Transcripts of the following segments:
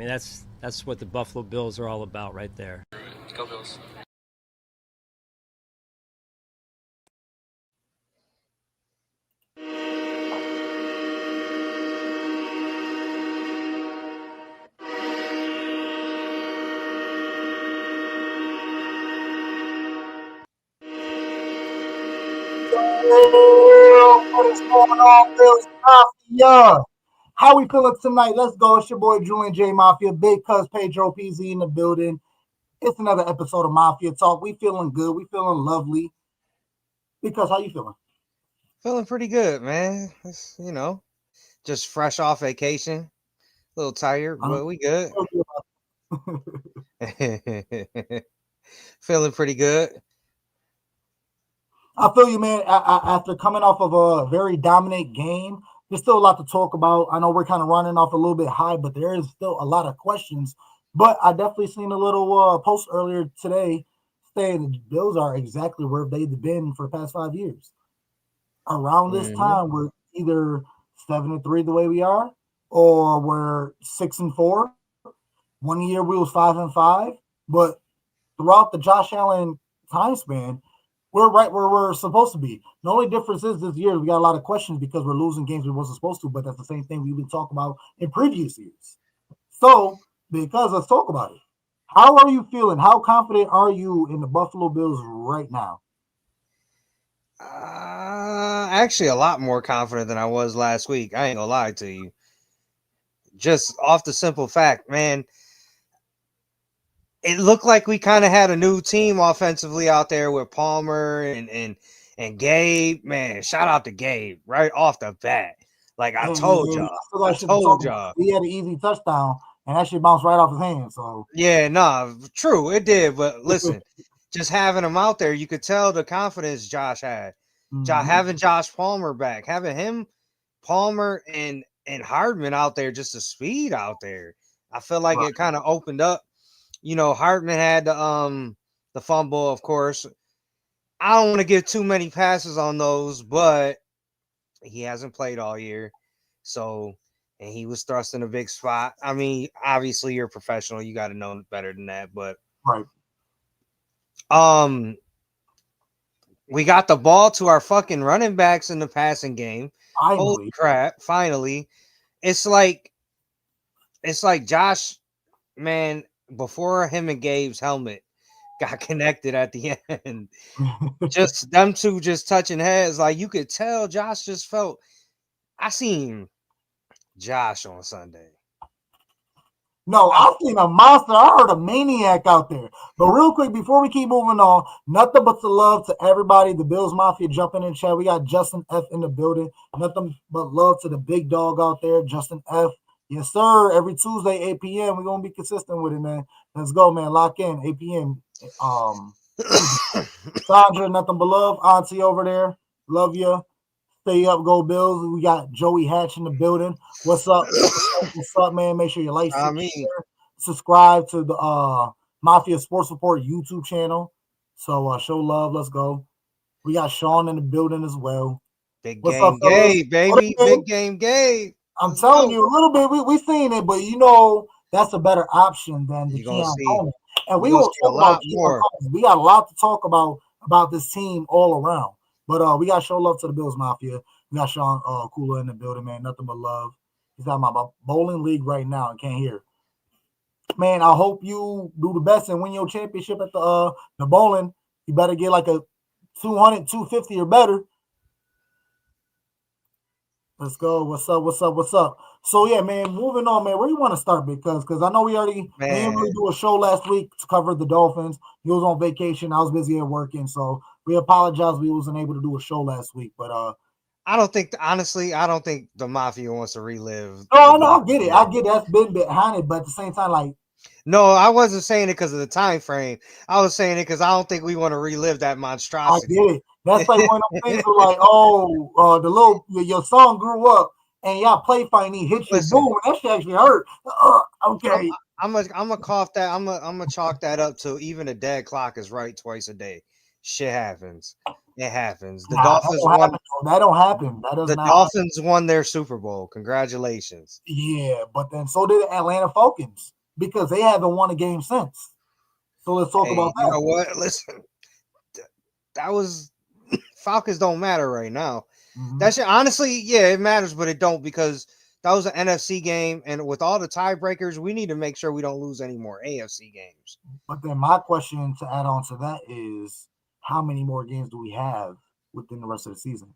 that's what the Buffalo Bills are all about right there. Go Bills. What is going on, Bills Mafia? How we feeling tonight? Let's go. It's your boy Julian J Mafia, Big Cuz Pedro PZ in the building. It's another episode of Mafia Talk. We feeling good. We feeling lovely. Because how you feeling? Feeling pretty good, man. It's, just fresh off vacation. A little tired, but we good. Feeling pretty good. I feel you, man. After coming off of a very dominant game, there's still a lot to talk about. I know we're kind of running off a little bit high, but there is still a lot of questions. But I definitely seen a little post earlier today saying the Bills are exactly where they've been for the past 5 years. Around this time, we're either 7-3 the way we are, or we're 6-4. 1 year we was 5-5, but throughout the Josh Allen time span, we're right where we're supposed to be. The only difference is this year we got a lot of questions because we're losing games we wasn't supposed to, but that's the same thing we've been talking about in previous years. So, because let's talk about it. How are you feeling? How confident are you in the Buffalo Bills right now? Actually, a lot more confident than I was last week. I ain't gonna lie to you. Just off the simple fact, man, it looked like we kind of had a new team offensively out there with Palmer and Gabe. Man, shout out to Gabe right off the bat. Like I told y'all. He had an easy touchdown, and that shit bounced right off his hand. So yeah, true, it did. But listen, just having him out there, you could tell the confidence Josh had. Having Josh Palmer back, having him, Palmer and Hardman out there, just the speed out there. I feel like it kind of opened up. Hardman had the fumble, of course. I don't want to give too many passes on those, but he hasn't played all year. So, and he was thrust in a big spot. I mean, obviously you're a professional. You got to know better than that, but we got the ball to our fucking running backs in the passing game. Holy crap, finally. It's like Josh, man, before him and Gabe's helmet got connected at the end. Just them two just touching heads. Like you could tell Josh just felt. I seen Josh on Sunday. No, I've seen a monster. I heard a maniac out there. But real quick, before we keep moving on, nothing but the love to everybody. The Bills Mafia jumping in chat. We got Justin F in the building. Nothing but love to the big dog out there, Justin F. Yes, sir. Every Tuesday, 8 p.m. We're going to be consistent with it, man. Let's go, man. Lock in, 8 p.m. Sandra, nothing but love. Auntie over there. Love you. Stay up, go Bills. We got Joey Hatch in the building. What's up? What's up, man? Make sure you like, subscribe to the Mafia Sports Report YouTube channel. So show love. Let's go. We got Sean in the building as well. Big game Gabe, baby. Big game Gabe. I'm telling you, a little bit. We seen it, but that's a better option than the Keon Coleman. And we will talk about more. We got a lot to talk about this team all around. But we got to show love to the Bills Mafia. We got Sean Kula in the building, man. Nothing but love. He's talking about bowling league right now and can't hear. Man, I hope you do the best and win your championship at the bowling. You better get like a 200, 250 or better. Let's go. What's up? So, yeah, man, moving on, man. Where do you want to start? Because I know we didn't really do a show last week to cover the Dolphins. He was on vacation. I was busy at working, so we apologize we wasn't able to do a show last week. But I don't think the Mafia wants to relive. No, I get it. That's been behind it, but at the same time, like. No, I wasn't saying it because of the time frame. I was saying it because I don't think we want to relive that monstrosity. I get it. That's like one of those things where like, your son grew up and y'all play fighting, he hit you, boom, that shit actually hurt. Okay. I'm gonna cough that. I'm gonna chalk that up to even a dead clock is right twice a day. Shit happens. It happens. The Dolphins won. That don't happen. The Dolphins won their Super Bowl. Congratulations. Yeah, but then so did the Atlanta Falcons. because they haven't won a game since. So let's talk about that. You know what? Listen, that was Falcons don't matter right now. That shit, honestly, yeah, it matters, but it don't because that was an NFC game, and with all the tiebreakers, we need to make sure we don't lose any more AFC games. But then my question to add on to that is, how many more games do we have within the rest of the season?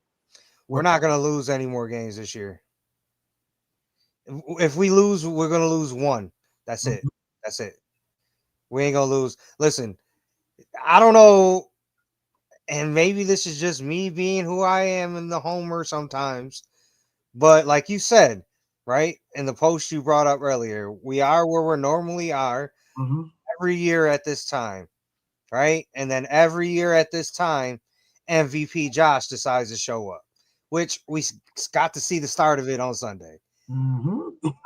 We're not going to lose any more games this year. If we lose, we're going to lose one. That's it. That's it. We ain't going to lose. Listen, I don't know, and maybe this is just me being who I am in the homer sometimes, but like you said, right, in the post you brought up earlier, we are where we normally are every year at this time, right? And then every year at this time, MVP Josh decides to show up, which we got to see the start of it on Sunday.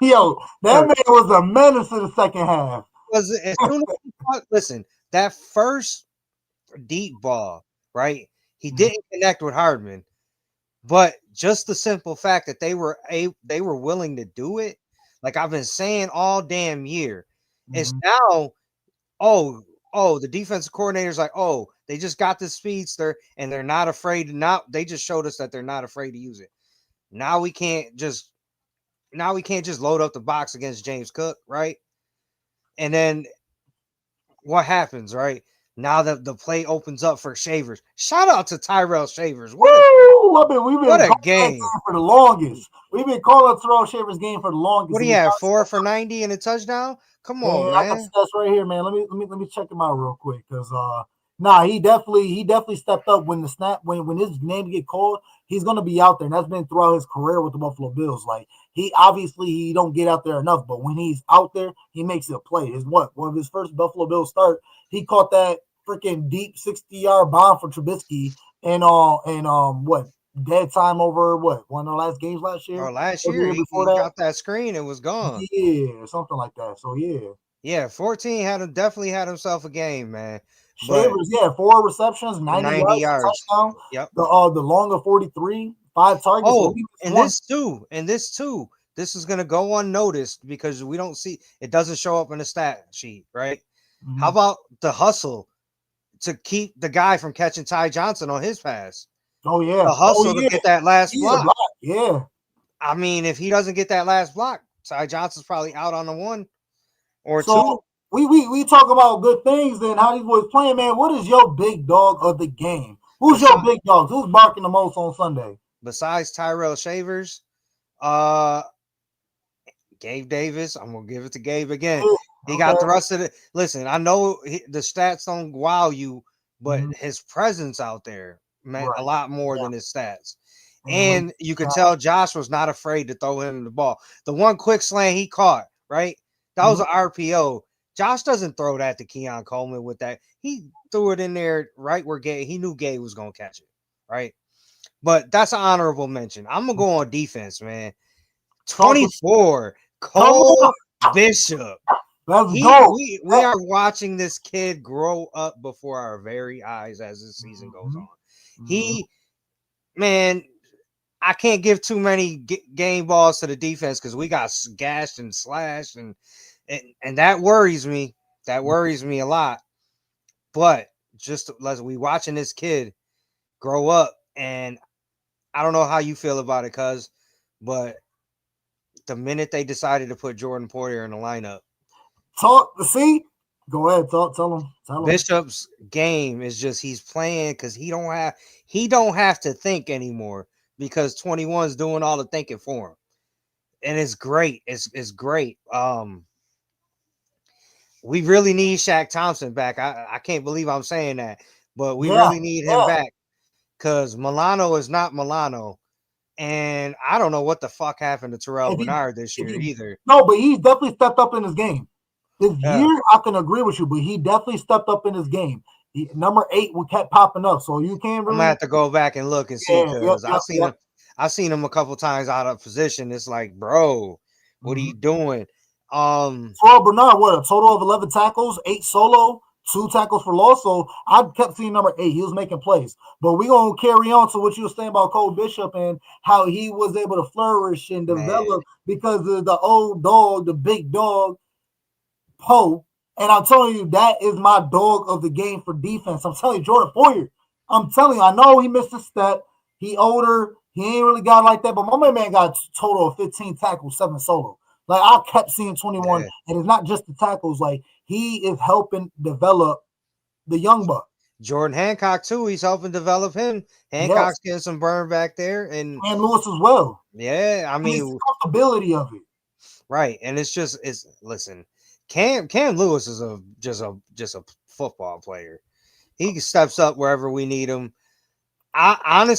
Yo, that man was a menace in the second half. Was as soon as listen, that first deep ball, right? He didn't connect with Hardman, but just the simple fact that they were willing to do it, like I've been saying all damn year, it's now. The defensive coordinator's like, they just got this speedster and they're not afraid to they just showed us that they're not afraid to use it. Now we can't just load up the box against James Cook, right? And then what happens, right? Now that the play opens up for Shavers. Shout out to Tyrell Shavers. What a game for the longest. We've been calling Tyrell Shavers game for the longest. What do you have? 4 for 90 and a touchdown? Come on, man. I got stats right here, man. Let me check him out real quick because he definitely stepped up when the snap when his name get called. He's gonna be out there, and that's been throughout his career with the Buffalo Bills. Like he don't get out there enough, but when he's out there, he makes it a play. One of his first Buffalo Bills start, he caught that freaking deep 60-yard bomb for Trubisky and dead time over one of the last games last year. Last year he got that screen and was gone. Yeah, something like that. So yeah, 14 definitely had himself a game, man. Shavers, 4 receptions, 90 yards. Touchdown. Yep. The longer 43, 5 targets. This is gonna go unnoticed because we don't see it doesn't show up in the stat sheet, right? How about the hustle to keep the guy from catching Ty Johnson on his pass? Oh yeah, the hustle to get that last block. Yeah, I mean, if he doesn't get that last block, Ty Johnson's probably out on the 1 or 2. We talk about good things. Then how these boys playing, man. What is your big dog of the game? Who's your big dog? Who's barking the most on Sunday? Besides Tyrell Shavers, Gabe Davis. I'm gonna give it to Gabe again. He got thrusted it. Listen, I know the stats don't wow you, but his presence out there meant a lot more than his stats. And you could tell Josh was not afraid to throw him the ball. The one quick slant he caught, right? That was an RPO. Josh doesn't throw that to Keon Coleman with that. He threw it in there right where he knew Gabe was going to catch it, right? But that's an honorable mention. I'm going to go on defense, man. 24, Cole Bishop. Let's go. We are watching this kid grow up before our very eyes as the season goes on. Man, I can't give too many game balls to the defense because we got gashed and slashed, and that worries me. That worries me a lot. But just as we watching this kid grow up, and I don't know how you feel about it, but the minute they decided to put Jordan Poyer in the lineup, go ahead, tell him. Bishop's game is just he's playing because he don't have to think anymore because 21's doing all the thinking for him, and it's great. It's great. We really need Shaq Thompson back. I can't believe I'm saying that, but we really need him back because Milano is not Milano. And I don't know what the fuck happened to Terrell Bernard this year either. No, but he's definitely stepped up in his game. This year, I can agree with you, but he definitely stepped up in his game. Number 8 kept popping up, so you can't really. I'm gonna have to go back and look and see because I've seen him a couple times out of position. It's like, bro, what are you doing? Terrell Bernard, a total of 11 tackles, 8 solo, 2 tackles for loss. So I kept seeing number 8. He was making plays. But we're going to carry on to what you were saying about Cole Bishop and how he was able to flourish and develop because of the old dog, the big dog. Poe. And I'm telling you, that is my dog of the game for defense. I'm telling you, Jordan Poyer. I'm telling you, I know he missed a step. He older. He ain't really got like that. But my man got a total of 15 tackles, 7 solo. Like, I kept seeing 21. Yeah. And it's not just the tackles. Like, he is helping develop the young buck. Jordan Hancock, too. He's helping develop him. Hancock's getting some burn back there. And Lewis as well. yeah, I mean, the comfortability of it. Right. And listen, Cam Lewis is just a football player. He steps up wherever we need him. I need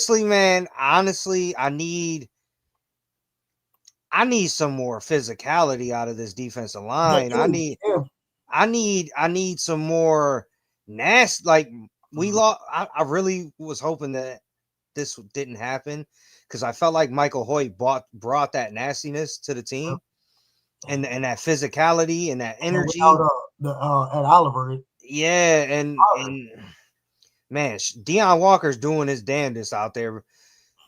some more physicality out of this defensive line. I need some more nasty. Like, we lost. I really was hoping that this didn't happen, because I felt like Michael Hoyt brought that nastiness to the team, and that physicality and that energy. At Oliver. Yeah, and man, Deion Walker's doing his damnedest out there.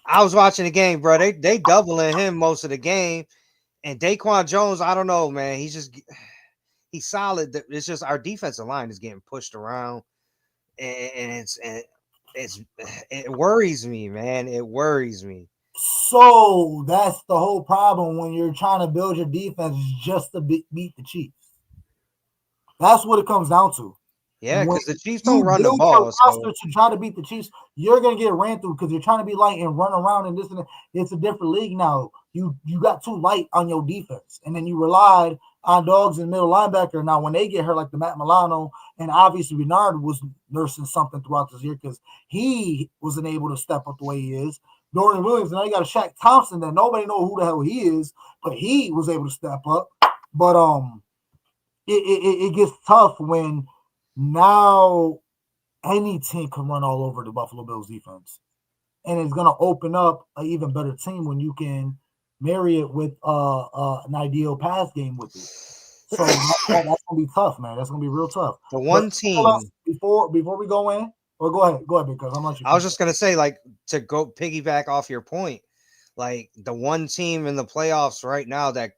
I was watching the game, bro. They doubling him most of the game, and Daquan Jones, I don't know, man. He's solid. It's just our defensive line is getting pushed around, and it worries me, man. It worries me. So that's the whole problem when you're trying to build your defense just to beat the Chiefs. That's what it comes down to. Yeah, because the Chiefs don't run the ball. So to try to beat the Chiefs, you're gonna get ran through because you're trying to be light and run around and this and that. It's a different league now. You got too light on your defense, and then you relied on dogs and middle linebacker. Now, when they get hurt, like the Matt Milano, and obviously Bernard was nursing something throughout this year because he wasn't able to step up the way he is. Dorian Williams, now you got a Shaq Thompson that nobody knows who the hell he is, but he was able to step up. But it gets tough when now any team can run all over the Buffalo Bills defense, and it's going to open up an even better team when you can marry it with an ideal pass game with it. So that's going to be tough, man. That's going to be real tough. The one team before we go in, or go ahead, because I'm not. I was just going to say, like, to go piggyback off your point, like, the one team in the playoffs right now that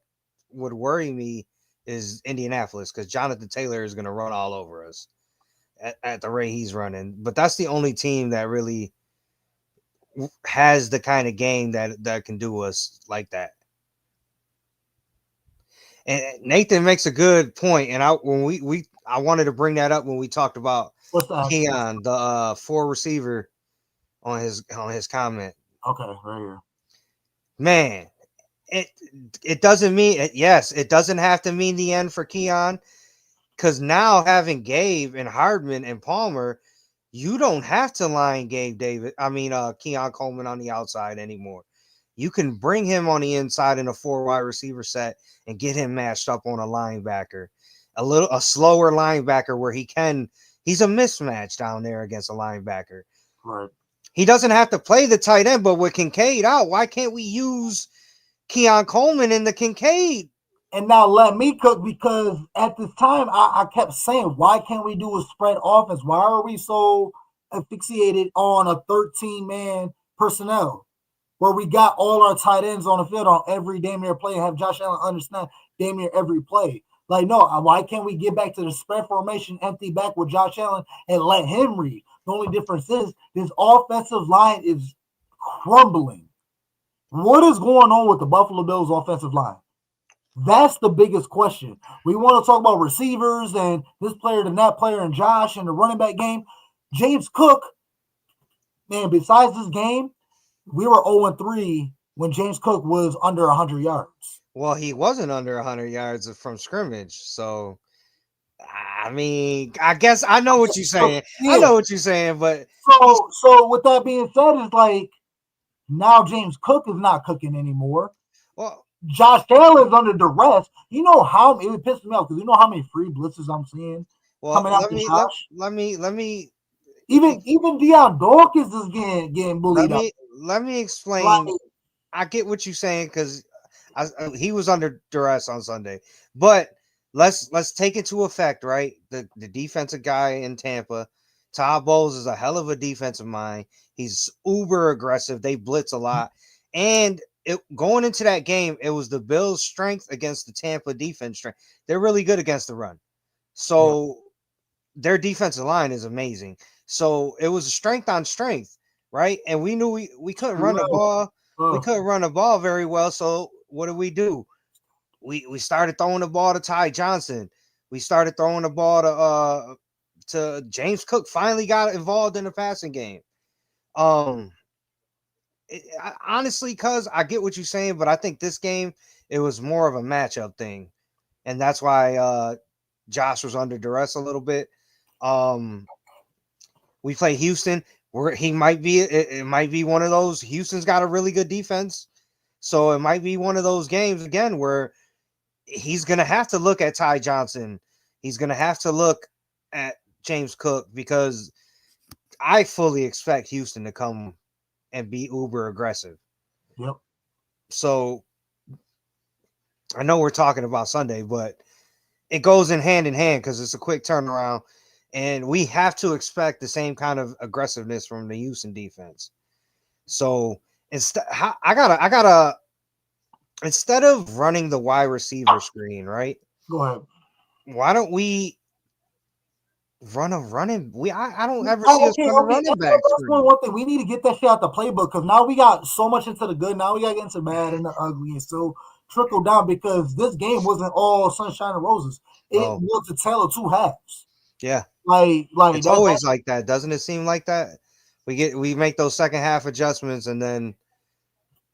would worry me is Indianapolis, because Jonathan Taylor is going to run all over us at the rate he's running. But that's the only team that really has the kind of game that can do us like that. And Nathan makes a good point, and I wanted to bring that up when we talked about Keon, the 4 receiver, on his comment. Okay, right here. Man, it doesn't mean it doesn't have to mean the end for Keon, because now having Gabe and Hardman and Palmer, you don't have to line Keon Coleman on the outside anymore. You can bring him on the inside in a 4 wide receiver set and get him matched up on a linebacker, a slower linebacker where he's a mismatch down there against a linebacker. Right. He doesn't have to play the tight end, but with Kincaid out, why can't we use Keon Coleman in the Kincaid? And now let me cook, because at this time I kept saying, why can't we do a spread offense? Why are we so asphyxiated on a 13-man personnel where we got all our tight ends on the field on every damn near play and have Josh Allen understand damn near every play? Like, no, why can't we get back to the spread formation, empty back with Josh Allen and let him read? The only difference is this offensive line is crumbling. What is going on with the Buffalo Bills offensive line? That's the biggest question. We want to talk about receivers and this player and that player and Josh and the running back game. James Cook, man, besides this game, we were 0-3 when James Cook was under 100 yards. Well, he wasn't under 100 yards from scrimmage. So, I mean, I guess I know what you're saying. Yeah. I know what you're saying, but so with that being said, it's like now James Cook is not cooking anymore. Well, Josh Allen's under duress. You know how it pissed me off because you know how many free blitzes I'm seeing coming out. Let me. Even Deion Dawkins is getting bullied. Let me explain. I get what you're saying because he was under duress on Sunday, but let's take it to effect, right? The defensive guy in Tampa, Todd Bowles, is a hell of a defensive mind. He's uber aggressive. They blitz a lot, and going into that game, it was the Bills' strength against the Tampa defense strength. They're really good against the run. So their defensive line is amazing. So it was strength on strength, right? And we knew we couldn't run the ball. We couldn't run the ball very well. So what did we do? We started throwing the ball to Ty Johnson. We started throwing the ball to James Cook. Finally got involved in the passing game. Honestly, cuz I get what you're saying, but I think this game it was more of a matchup thing, and that's why Josh was under duress a little bit. We play Houston, where he might be. It might be one of those. Houston's got a really good defense, so it might be one of those games again where he's gonna have to look at Ty Johnson. He's gonna have to look at James Cook because I fully expect Houston to come and be uber aggressive. Yep. So I know we're talking about Sunday, but it goes in hand because it's a quick turnaround, and we have to expect the same kind of aggressiveness from the Houston defense. So instead of running the wide receiver screen, right? Go ahead. Why don't we run a running? I don't ever see us run a running back. That's one thing. We need to get that shit out the playbook because now we got so much into the good. Now we got to get into the bad and the ugly, and so trickle down because this game wasn't all sunshine and roses. It was a tale of two halves. Yeah, like it's always like that, doesn't it seem like that? We make those second half adjustments, and then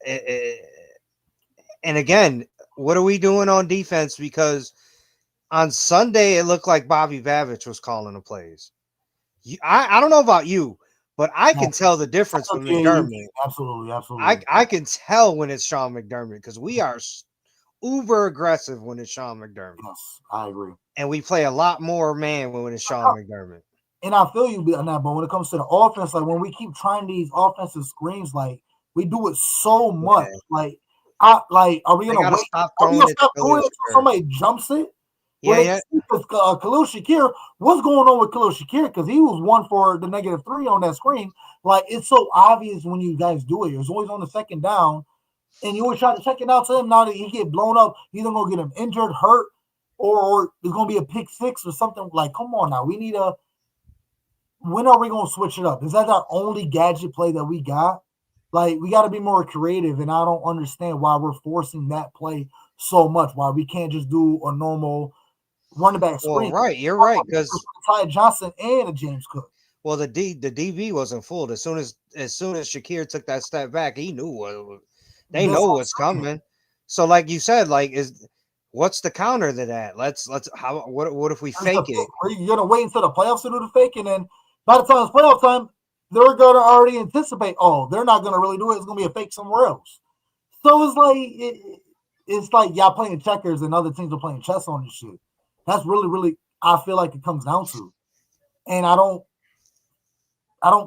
and again, what are we doing on defense? Because on Sunday, it looked like Bobby Babich was calling the plays. I don't know about you, but I can tell the difference from McDermott. Absolutely. I can tell when it's Sean McDermott because we are uber aggressive when it's Sean McDermott. Yes, I agree. And we play a lot more man when it's Sean McDermott. And I feel you on that, but when it comes to the offense, like when we keep trying these offensive screens, like we do it so much. Yeah. Are we gonna wait? Stop throwing it until somebody jumps it? Yeah. Because Khalil Shakir, what's going on with Khalil Shakir? Because he was 1 for the -3 on that screen. Like it's so obvious when you guys do it. It's always on the second down, and you always try to check it out to him. Now that he get blown up, either gonna get him injured, hurt, or it's gonna be a pick six or something. Like, come on now, we need a. When are we gonna switch it up? Is that our only gadget play that we got? Like, we got to be more creative, and I don't understand why we're forcing that play so much. Why we can't just do a normal running back screen? Well, right, you're right because Ty Johnson and a James Cook. Well, the DB wasn't fooled as soon as Shakir took that step back. He knew they know what's coming. So, like you said, what's the counter to that? What if we fake it? Are you gonna wait until the playoffs to do the fake, and then by the time it's playoff time, they're gonna already anticipate? Oh, they're not gonna really do it. It's gonna be a fake somewhere else. So it's like y'all playing checkers and other teams are playing chess on this shit. That's really I feel like it comes down to, and I don't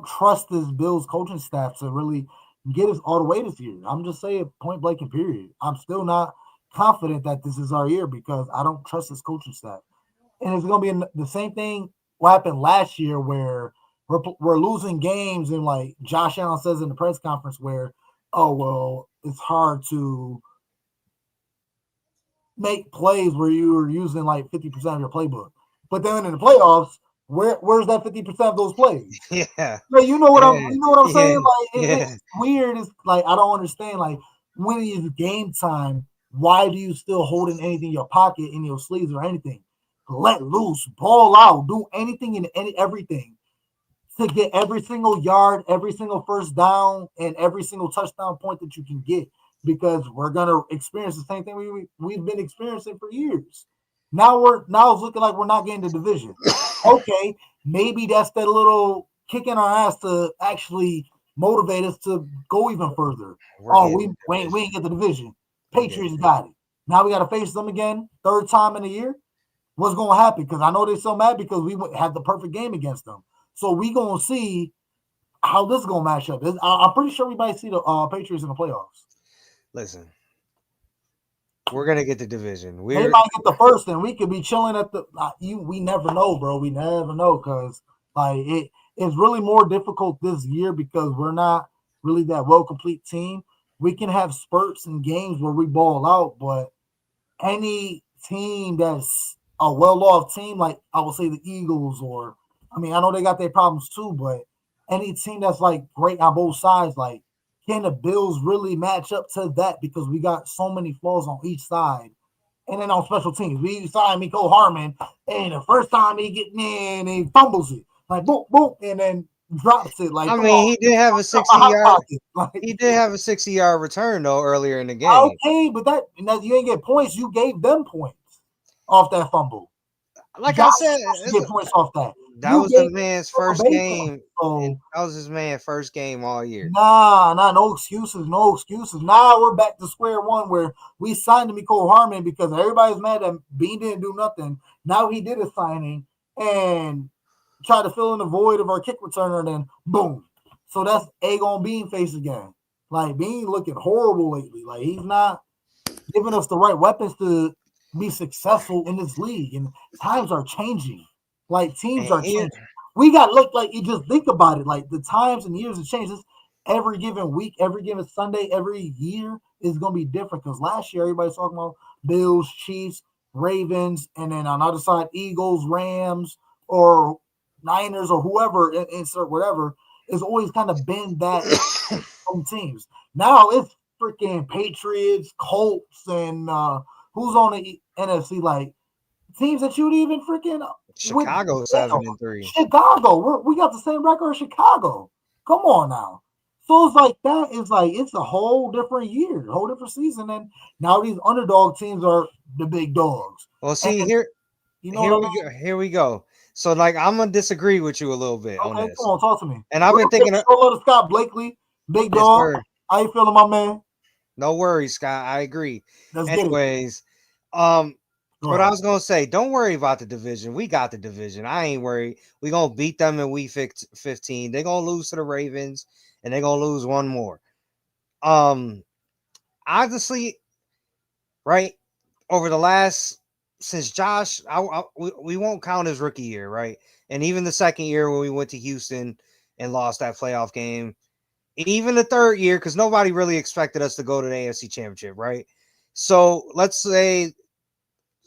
trust this Bills coaching staff to really get us all the way this year. I'm just saying point blank and period. I'm still not confident that this is our year because I don't trust this coaching staff. And it's going to be the same thing what happened last year where we're losing games and like Josh Allen says in the press conference where, oh, well, it's hard to make plays where you are using like 50% of your playbook. But then in the playoffs, where's that 50% of those plays? Yeah. Like, you know what I'm saying? Like it's weird. It's like I don't understand. Like when it is game time, why do you still holding anything in your pocket, in your sleeves, or anything? Let loose, ball out, do anything and everything to get every single yard, every single first down, and every single touchdown point that you can get. Because we're gonna experience the same thing we've been experiencing for years. Now it's looking like we're not getting the division. Okay, maybe that's that little kick in our ass to actually motivate us to go even further. We ain't get the division. Patriots got it. Now we got to face them again, third time in a year. What's going to happen? Because I know they're so mad because we had the perfect game against them. So we going to see how this is going to match up. I'm pretty sure we might see the Patriots in the playoffs. Listen, we're gonna get the division. They might get the first, and we could be chilling at the. We never know, bro. We never know because it's really more difficult this year because we're not really that well complete team. we can have spurts and games where we ball out, but any team that's a well-off team, like I would say the Eagles, or I mean, I know they got their problems too, but any team that's like great on both sides, like can the Bills really match up to that? Because we got so many flaws on each side. And then on special teams, we signed Miko Harmon, and the first time he get in, he fumbles it. Like boom, boom, and then drops it. Like, I come mean, on, he did have a my 60 hot yard. pocket. Like, He did have a 60-yard return though earlier in the game. okay, but that you ain't get points. You gave them points off that fumble. Like I Josh said, should get points off that. that You was the gave man's them a first baseline. game. And So that was his man's first game all year. nah, no excuses, no excuses. Now we're back to square one where we signed Miko Harmon because everybody's mad that Bean didn't do nothing. Now he did a signing and try to fill in the void of our kick returner, and then boom. So that's egg on Bean face again. Like Bean looking horrible lately. Like he's not giving us the right weapons to be successful in this league. And times are changing. Like teams are changing. We got look like you just think about it. Like the times and years have changed. Every given week, every given Sunday, every year is gonna be different. Because last year everybody's talking about Bills, Chiefs, Ravens, and then on the other side, Eagles, Rams, or Niners, or whoever, insert whatever, it's always kind of been that from teams. Now it's freaking Patriots, Colts, and who's on the NFC, like teams that you'd even freaking Chicago 7-3. Chicago, we got the same record as Chicago. Come on now. So it's like that. It's like it's a whole different year, a whole different season, and now these underdog teams are the big dogs. Well, see and, here, you know here we go. So like I'm gonna disagree with you a little bit on okay, this. come on, talk to me. And I've been thinking of Scott Blakely, big yes, dog. sir. How you feeling, my man? No worries, Scott. I agree. Let's Anyways, what I was gonna say, don't worry about the division. We got the division. I ain't worried. We gonna beat them in week 15. They're gonna lose to the Ravens, and they're gonna lose one more. Honestly, right over the last since Josh, we won't count his rookie year, right? And even the second year when we went to Houston and lost that playoff game, even the third year, because nobody really expected us to go to the AFC Championship, right? So let's say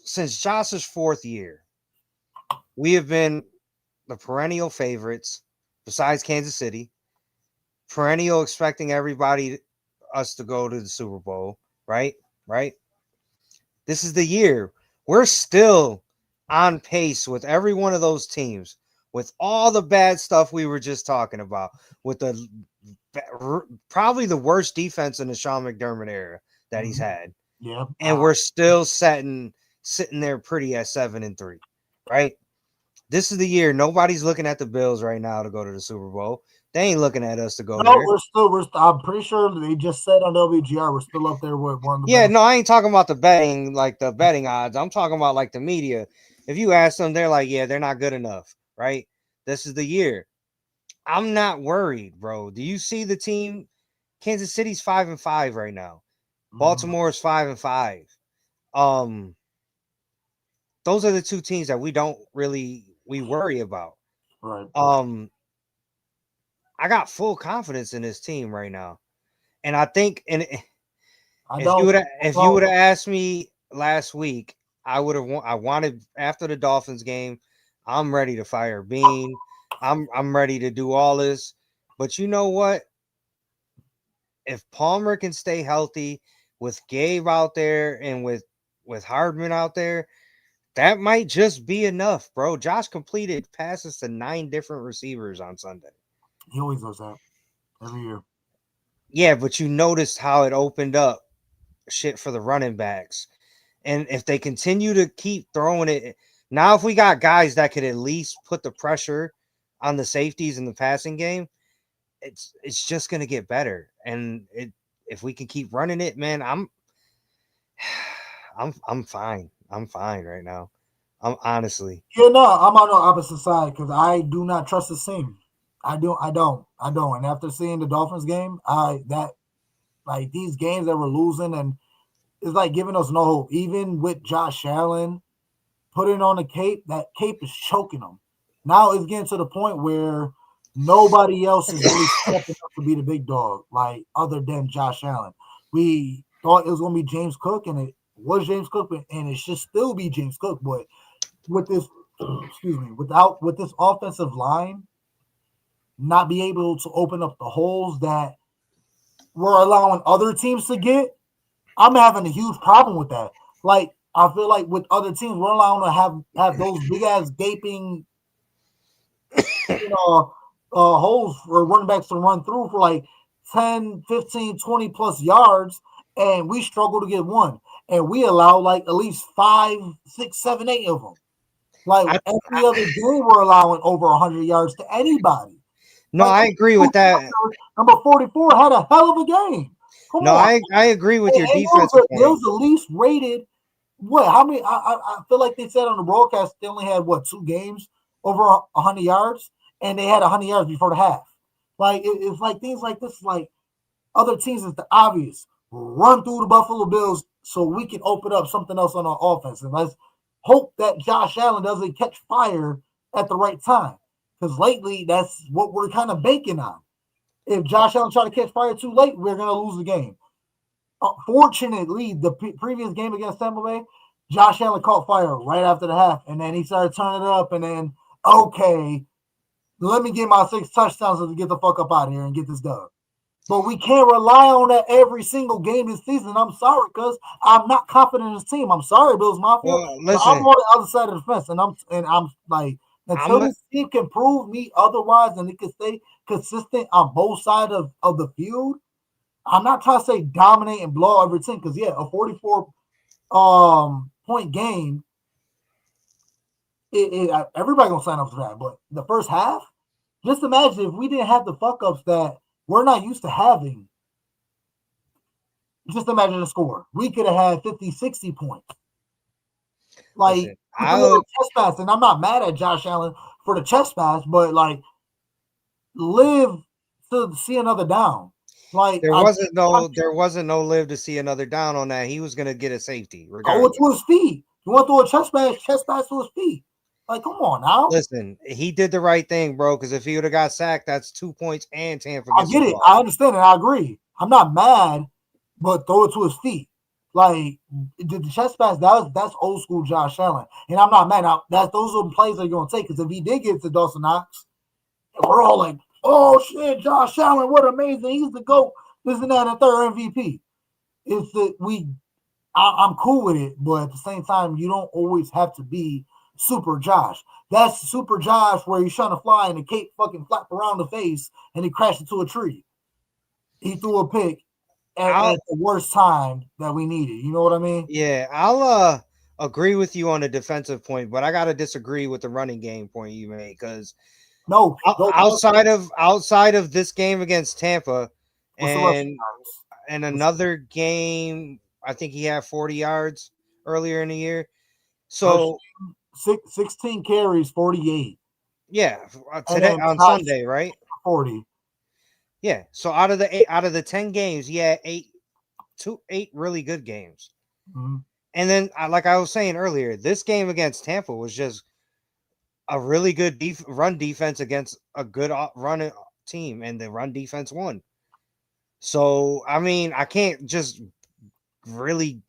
since Josh's fourth year, we have been the perennial favorites, besides Kansas City, perennial expecting us to go to the Super Bowl, right? Right? This is the year. We're still on pace with every one of those teams, with all the bad stuff we were just talking about, with the probably the worst defense in the Sean McDermott era that he's had. Yeah. And we're still sitting there pretty at 7-3, right? This is the year. Nobody's looking at the Bills right now to go to the Super Bowl. They ain't looking at us to go there. I'm pretty sure they just said on WGR we're still up there with one of the Yeah, best. no, I ain't talking about the betting, like the betting odds. I'm talking about like the media. If you ask them, they're like, yeah, they're not good enough, right? This is the year. I'm not worried, bro. Do you see the team? Kansas City's 5-5 right now. Baltimore is 5-5. Those are the two teams that we worry about. Right. I got full confidence in this team right now, and I think, and if you would have asked me last week, I wanted after the Dolphins game. I'm ready to fire Bean. I'm ready to do all this, but you know what? If Palmer can stay healthy with Gabe out there and with Hardman out there, that might just be enough, bro. Josh completed passes to 9 different receivers on Sunday. He always does that every year. Yeah, but you noticed how it opened up shit for the running backs. And if they continue to keep throwing it, now if we got guys that could at least put the pressure on the safeties in the passing game, it's just gonna get better. And if we can keep running it, man, I'm fine. I'm fine right now. I'm honestly. Yeah, no, I'm on the opposite side because I do not trust the team. I don't. And after seeing the Dolphins game, these games that we're losing, and it's like giving us no hope. Even with Josh Allen putting on the cape, that cape is choking him. Now it's getting to the point where Nobody else is really stepping up to be the big dog, like other than Josh Allen. We thought it was going to be James Cook, and it was James Cook, and it should still be James Cook. But with this, with this offensive line not be able to open up the holes that we're allowing other teams to get, I'm having a huge problem with that. Like, I feel like with other teams, we're allowing to have those big ass gaping, holes for running backs to run through for like 10, 15, 20 plus yards, and we struggle to get one. And we allow like at least 5, 6, 7, 8 of them. Like every other game, we're allowing over 100 yards to anybody. No, like, I agree with that. Number 44 had a hell of a game. Come on. I agree with your defense. It was the least rated. What? How many? I feel like they said on the broadcast they only had 2 games over 100 yards, and they had 100 yards before the half. Like it's like things like this. Like other teams, is the obvious run through the Buffalo Bills so we can open up something else on our offense, and let's hope that Josh Allen doesn't catch fire at the right time. Because lately, that's what we're kind of banking on. If Josh Allen try to catch fire too late, we're going to lose the game. Fortunately, the previous game against Tampa Bay, Josh Allen caught fire right after the half, and then he started turning it up, and then, okay, let me get my 6 touchdowns to get the fuck up out of here and get this done. But we can't rely on that every single game this season. I'm sorry, because I'm not confident in this team. I'm sorry, Bills Mafia. Well, listen, I'm on the other side of the fence, and I'm like, until this team can prove me otherwise and it can stay consistent on both sides of the field, I'm not trying to say dominate and blow every team, because a 44 point game, everybody gonna sign up for that. But the first half, just imagine if we didn't have the fuck ups that we're not used to having. Just imagine the score. We could have had 50, 60 points. Like, a little chest pass, and I'm not mad at Josh Allen for the chest pass, but like, live to see another down. Like, there wasn't no live to see another down on that. He was gonna get a safety. Regardless. To his feet. You want to throw a chest pass to his feet. Like, come on now. Listen, he did the right thing, bro. Because if he would have got sacked, that's 2 points and Tampa. I get it. I understand it. I agree. I'm not mad, but throw it to his feet. Like, the chest pass, that's old school Josh Allen. And I'm not mad. Now, those are the plays that you're going to take. Because if he did get to Dawson Knox, we're all like, oh, shit, Josh Allen, what amazing. He's the GOAT. This and that, and third MVP. I'm cool with it, but at the same time, you don't always have to be Super Josh. That's Super Josh where he's trying to fly and the cape fucking flap around the face and he crashed into a tree. He threw a pick at the worst time that we needed. You know what I mean? Yeah, I'll agree with you on the defensive point, but I gotta disagree with the running game point you made, because outside of this game against Tampa and another game, I think he had 40 yards earlier in the year. So 16 carries, 48. Yeah, today on Sunday, right? 40. Yeah. So out of the 10 games, he had 8 really good games. Mm-hmm. And then, like I was saying earlier, this game against Tampa was just a really good run defense against a good run team, and the run defense won. So, I mean, I can't just really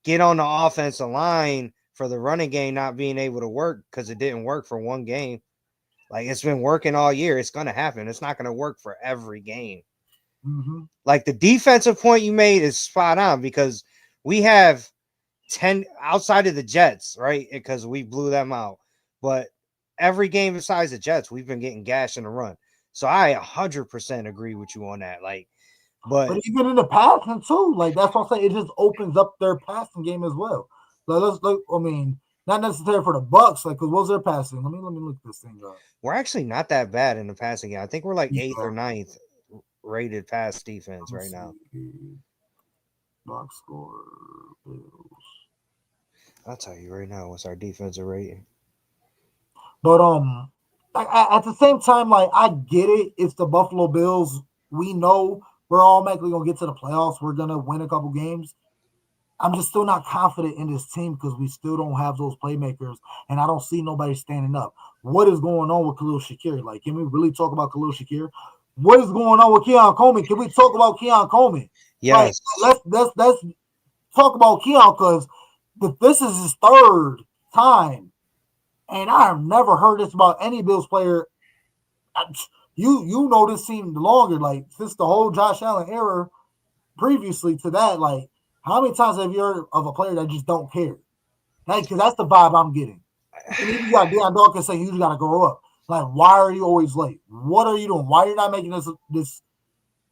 get on the offensive line for the running game not being able to work because it didn't work for one game. Like, it's been working all year. It's going to happen. It's not going to work for every game. Mm-hmm. Like, the defensive point you made is spot on, because we have 10 outside of the Jets, right? Because we blew them out. But every game besides the Jets, we've been getting gashed in the run. So I 100% agree with you on that. Like, but even in the passing too, like, that's what I'm saying. It just opens up their passing game as well. Like, let's look. I mean, not necessarily for the Bucs, like, because what's their passing? Let me look this thing up. We're actually not that bad in the passing game. I think we're like 8th or 9th rated pass defense right now. Box score Bills. I'll tell you right now what's our defensive rating. But at the same time, like, I get it. It's the Buffalo Bills. We know we're automatically gonna get to the playoffs. We're gonna win a couple games. I'm just still not confident in this team because we still don't have those playmakers, and I don't see nobody standing up. What is going on with Khalil Shakir? Like, can we really talk about Khalil Shakir? What is going on with Keon Coleman? Can we talk about Keon Coleman? Like, Yes. let's talk about Keon because this is his third time, and I have never heard this about any Bills player. You know this team longer, like since the whole Josh Allen era previously to that, like how many times have you heard of a player that just don't care? Like, because that's the vibe I'm getting. And even you got Deion Dawkins saying you just gotta grow up. Like, why are you always late? What are you doing? Why are you not making this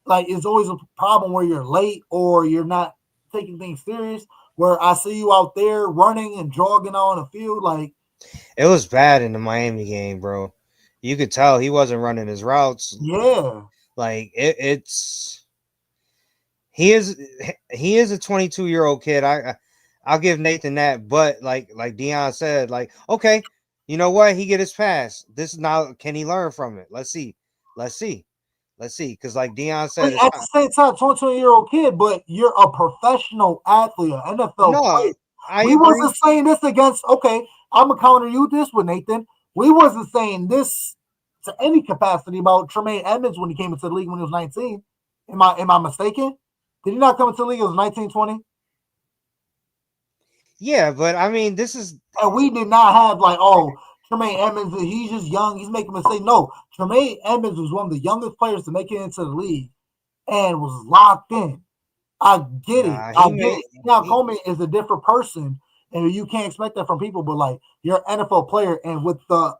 like it's always a problem where you're late or you're not taking things serious. Where I see you out there running and jogging on the field, like It was bad in the Miami game, bro. You could tell he wasn't running his routes. yeah. Like it's he is a 22-year-old kid. I'll give Nathan that, but like Dion said, like okay, you know what? He get his pass. This is now can he learn from it? Let's see. Let's see. Let's see. Because like Dion said, But it's at not, the same time, 22-year-old kid, but you're a professional athlete, an NFL no, player. I We agree. wasn't saying this against. Okay, I'm gonna counter you this with Nathan. We wasn't saying this to any capacity about Tremaine Edmonds when he came into the league when he was 19. Am I mistaken? Did he not come into the league? It was 19, 20? Yeah, but I mean, this is And we did not have like, oh, Tremaine Edmonds, he's just young, he's making mistakes. No, Tremaine Edmonds was one of the youngest players to make it into the league and was locked in. I get it. nah. I He get made it. Now he, Coleman is a different person, and you can't expect that from people. But like, you're an NFL player, and with the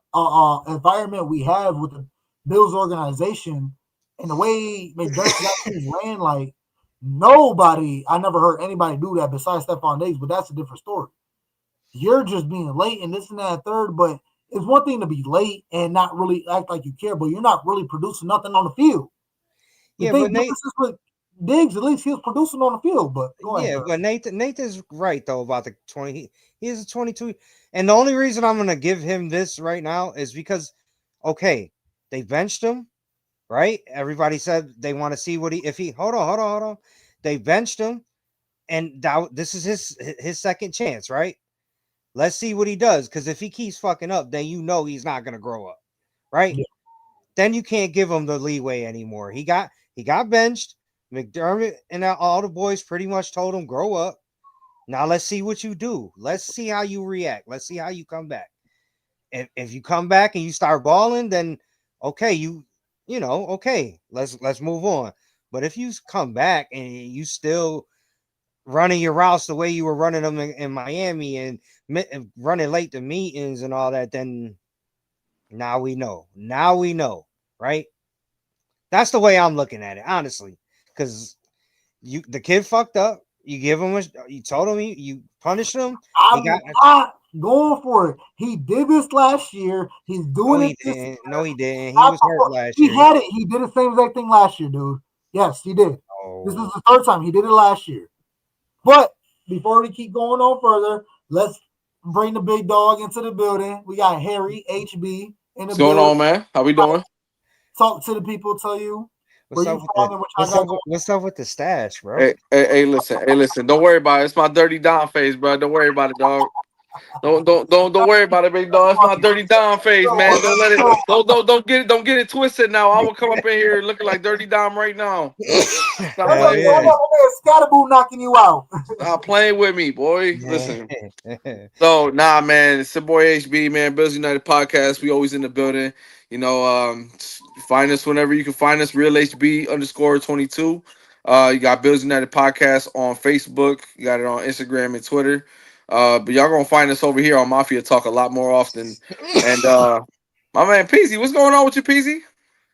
environment we have with the Bills organization and the way McDermott got things ran, like nobody, I never heard anybody do that besides Stephon Diggs. But that's a different story. You're just being late and this and that third, but it's one thing to be late and not really act like you care, but you're not really producing nothing on the field. The yeah, thing but difference is with Diggs, at least he was producing on the field. But go ahead, bro. Nathan's right though about the 20. He is a 22, and the only reason I'm gonna give him this right now is because okay, they benched him, right? Everybody said they want to see what he if he hold on. They benched him, and this is his second chance, right? Let's see what he does. Because if he keeps fucking up, then you know he's not gonna grow up, right? Yeah. Then you can't give him the leeway anymore. He got benched. McDermott and all the boys pretty much told him grow up. Now let's see what you do. Let's see how you react. Let's see how you come back. If you come back and you start balling, then okay, okay, let's move on. But if you come back and you still running your routes the way you were running them in Miami and running late to meetings and all that, then now we know. Now we know, right? That's the way I'm looking at it, honestly. Because the kid fucked up. You give him you told him you punished him. He I'm got not going for it. He did this last year. He's no, doing it he this didn't. year. No, he didn't. He was hurt last He year. had it. He did the same exact thing last year, dude. Yes, he did. This is Oh, the third time he did it last year. But before we keep going on further, let's bring the big dog into the building. We got Harry HB in the What's going building. on, man? How we doing? Talk to the people, tell you where what's you up with from the and what y'all got going. what's up with the stash, bro? Hey, listen. Don't worry about it. It's my dirty Don face, bro. Don't worry about it, dog. Don't worry about it, big dog. It's my dirty Don face, man. Don't let it. Don't get it twisted. Now I will come up in here looking like dirty Dom right now. Stop That's what Hell playing with I yeah. me. got my man Scatterboo knocking you out. Stop playing with me, boy. Yeah. Listen. So nah, man, it's your boy HB, man. Bills United podcast. We always in the building. Find us whenever you can find us. Real HB _22. You got Bills United podcast on Facebook. You got it on Instagram and Twitter. But y'all gonna find us over here on Mafia Talk a lot more often. And my man Peasy, what's going on with you, Peasy?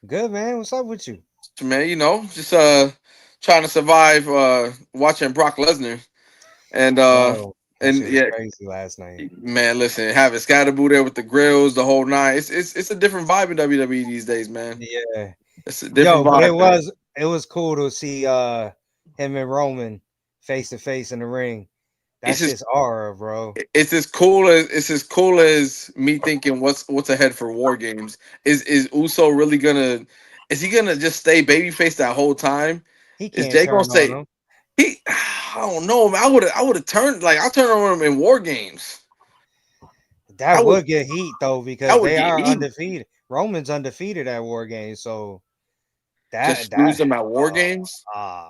Good man. What's up with you? Man, just trying to survive watching Brock Lesnar and Bro, that and shit was yeah. crazy last night. Man, listen, having Scatterboo there with the grills, the whole nine. It's a different vibe in WWE these days, man. Yeah. It's a different Yo, but vibe, man. it was cool to see him and Roman face to face in the ring. It's That's just just aura, bro. it's as cool as me thinking what's ahead for War Games. Is Uso really gonna is he gonna just stay babyface that whole time? He Is can't Jay gonna turn on say him. he I don't know, man. I would have turned I turned on them in war games. That would get heat though, because I would they get are heat. undefeated. Roman's undefeated at war games, so Just screws them at war games.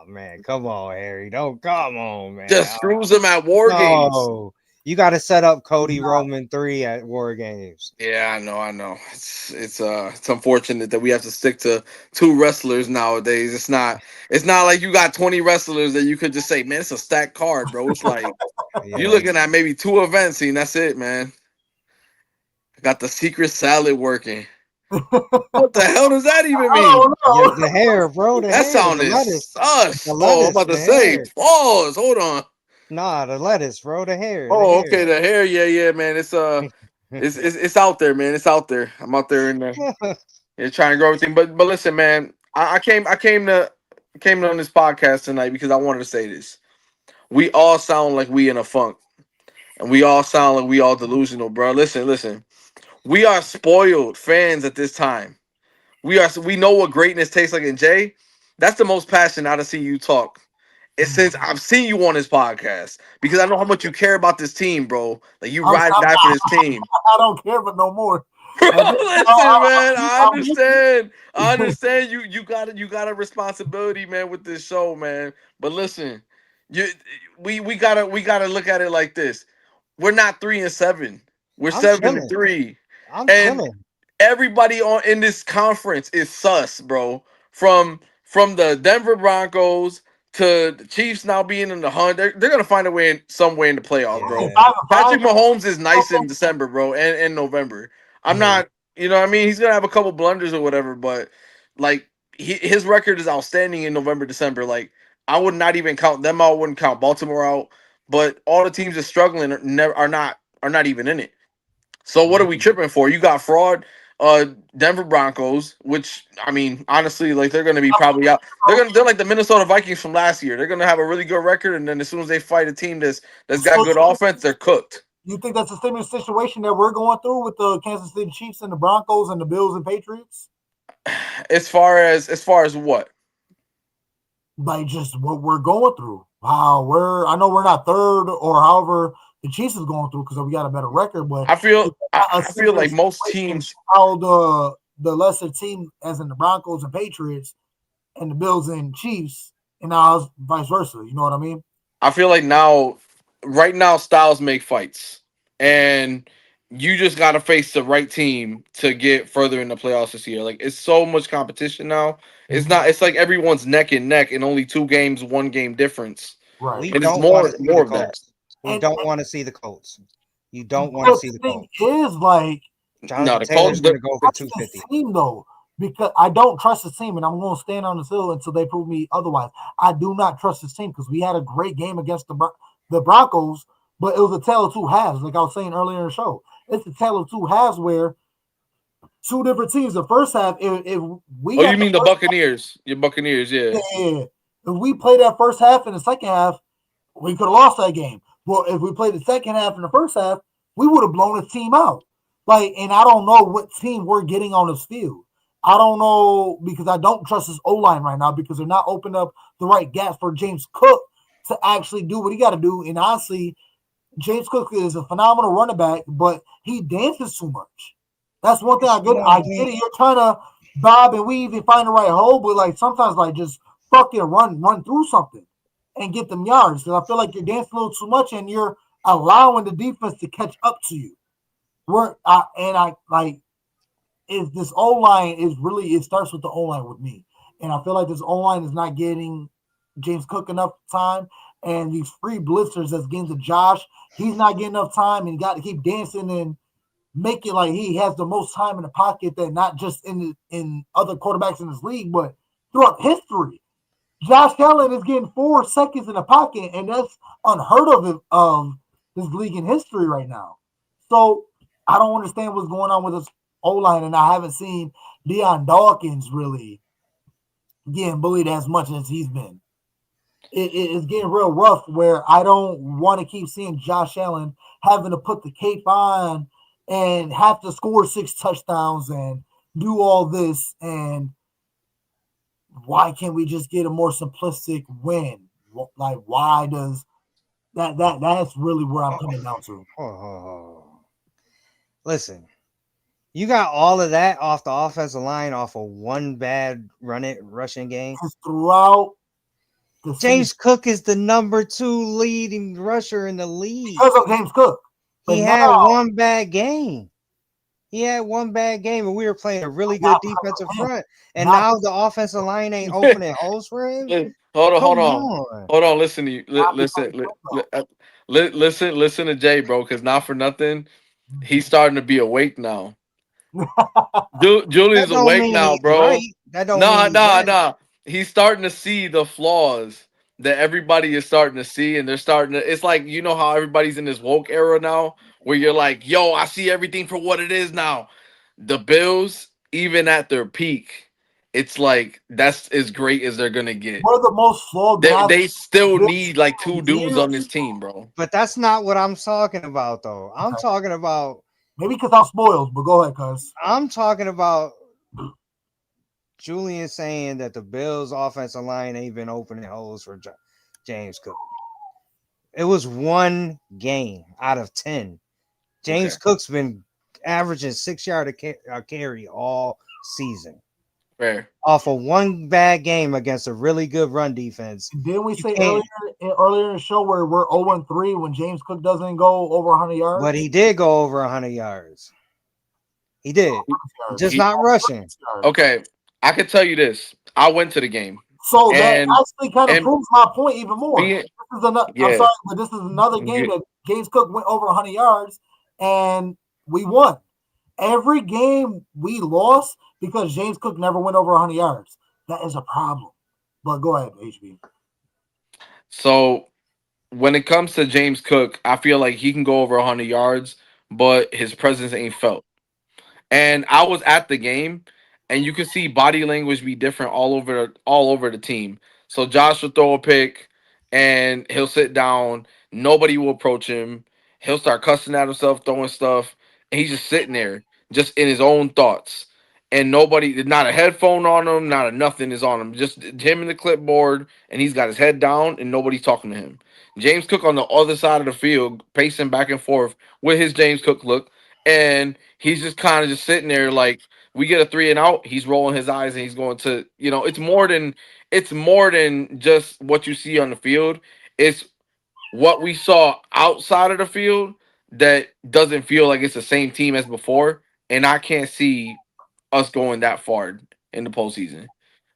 Man, come on, Harry. Don't come on, man. Just screws them at war games. No, you got to set up Cody Roman 3 at war games. Yeah, I know. It's unfortunate that we have to stick to 2 wrestlers nowadays. It's not like you got 20 wrestlers that you could just say, man, it's a stacked card, bro. It's like you're looking at maybe 2 events and that's it, man. I got the secret salad working. What the hell does that even mean? Yeah, the hair, bro. That sounded sus. Oh, I'm about to say, pause. Hold on. Nah, the lettuce, bro. The hair. Oh, okay, the hair. Yeah, man. It's it's out there, man. It's out there. I'm out there in there. Trying to grow everything. But listen, man. I came on this podcast tonight because I wanted to say this. We all sound like we in a funk, and we all sound like we all delusional, bro. Listen. We are spoiled fans at this time. We know what greatness tastes like. And Jay, that's the most passion I've seen you talk. And since I've seen you on this podcast, because I know how much you care about this team, bro. Like you ride and die for this team. I don't care, but no more. Listen, man. I understand. I understand you got a responsibility, man, with this show, man. But listen, we gotta look at it like this. We're not 3-7. We're 7-3. And everybody in this conference is sus, bro. From the Denver Broncos to the Chiefs now being in the hunt, they're gonna find a way some way in the playoffs, bro. Patrick Mahomes is nice in December, bro, and November. I'm not, you know what I mean? He's gonna have a couple blunders or whatever, but like his record is outstanding in November, December. Like I would not even count them out. Wouldn't count Baltimore out. But all the teams that struggling are not even in it. So what are we tripping for? You got fraud, Denver Broncos, which I mean, honestly, like they're gonna be probably out. They're like the Minnesota Vikings from last year. They're gonna have a really good record, and then as soon as they fight a team that's got good offense, they're cooked. You think that's the similar situation that we're going through with the Kansas City Chiefs and the Broncos and the Bills and Patriots? As far as what? Like just what we're going through. I know we're not third or however the Chiefs is going through because we got a better record, but I feel like most teams, how the lesser team, as in the Broncos and Patriots and the Bills and Chiefs, and now vice versa. You know what I mean? I feel like right now styles make fights, and you just got to face the right team to get further in the playoffs this year. Like it's so much competition now. It's like everyone's neck and neck in only 2 games, 1 game difference. Right. And it's more of that. We don't want to see the Colts. You don't want to see the Colts. Is like Jonathan Taylor's going to go for 250. Team though, because I don't trust the team, and I'm going to stand on this hill until they prove me otherwise. I do not trust this team because we had a great game against the Broncos, but it was a tale of 2 halves. Like I was saying earlier in the show, it's a tale of 2 halves where 2 different teams. The first half, if we you mean the Buccaneers? Your Buccaneers, yeah. If we played that first half and the second half, we could have lost that game. Well, if we played the second half and the first half, we would have blown the team out. Like, and I don't know what team we're getting on this field. I don't know because I don't trust this O-line right now because they're not opening up the right gaps for James Cook to actually do what he got to do. And honestly, James Cook is a phenomenal running back, but he dances too much. That's one thing I get it. You're trying to bob and weave and find the right hole, but like sometimes like just fucking run through something and get them yards. Because I feel like you're dancing a little too much and you're allowing the defense to catch up to you. Is this O-line is really, it starts with the O-line with me. And I feel like this O-line is not getting James Cook enough time. And these free blitzers that's getting to Josh, he's not getting enough time and got to keep dancing and make it like he has the most time in the pocket that not just in other quarterbacks in this league, but throughout history. Josh Allen is getting 4 seconds in the pocket, and that's unheard of this league in history right now. So I don't understand what's going on with this O-line, and I haven't seen Deion Dawkins really getting bullied as much as he's been. It's getting real rough where I don't want to keep seeing Josh Allen having to put the cape on and have to score 6 touchdowns and do all this. And why can't we just get a more simplistic win? Like, why does that's really where I'm coming down to. Listen, you got all of that off the offensive line off of one bad rushing game. Because throughout the James season, Cook is the number 2 leading rusher in the league. because of James Cook. But He had one bad game. He had one bad game, and we were playing a really good defensive front. And now the offensive line ain't opening holes for him. Hold on. Listen to you. Listen to Jay, bro. Because not for nothing, he's starting to be awake now. Julian's awake now, bro. Right. That don't mean nah. He's starting to see the flaws that everybody is starting to see, and they're starting to. It's like, you know how everybody's in this woke era now, where you're like, "Yo, I see everything for what it is now." The Bills, even at their peak, it's like that's as great as they're gonna get. We're the most flawed guys. They still need like 2 dudes on this team, bro. But that's not what I'm talking about, though. I'm talking about maybe because I'm spoiled, but go ahead, cuz. I'm talking about Julian saying that the Bills' offensive line ain't been opening holes for James Cook. It was one game out of 10. James Cook's been averaging 6 yards a carry all season. Fair. Off of one bad game against a really good run defense. Didn't we say earlier in the show where we're 0-3 when James Cook doesn't go over 100 yards? But he did go over 100 yards. He did. Just not rushing. Okay. I can tell you this. I went to the game. So that actually kind of proves my point even more. I'm sorry, but this is another game that James Cook went over 100 yards and we won. Every game we lost because James Cook never went over 100 yards. That is a problem. But go ahead, HB. So when it comes to James Cook, I feel like he can go over 100 yards, but his presence ain't felt. And I was at the game, and you can see body language be different all over the team. So Josh will throw a pick, and he'll sit down. Nobody will approach him. He'll start cussing at himself, throwing stuff, and he's just sitting there, just in his own thoughts. And nobody, not a headphone on him, not a nothing is on him. Just him and the clipboard, and he's got his head down, and nobody's talking to him. James Cook on the other side of the field, pacing back and forth with his James Cook look, and he's just kind of just sitting there like, we get a 3 and out, he's rolling his eyes and he's going to, it's more than just what you see on the field. It's what we saw outside of the field that doesn't feel like it's the same team as before. And I can't see us going that far in the postseason.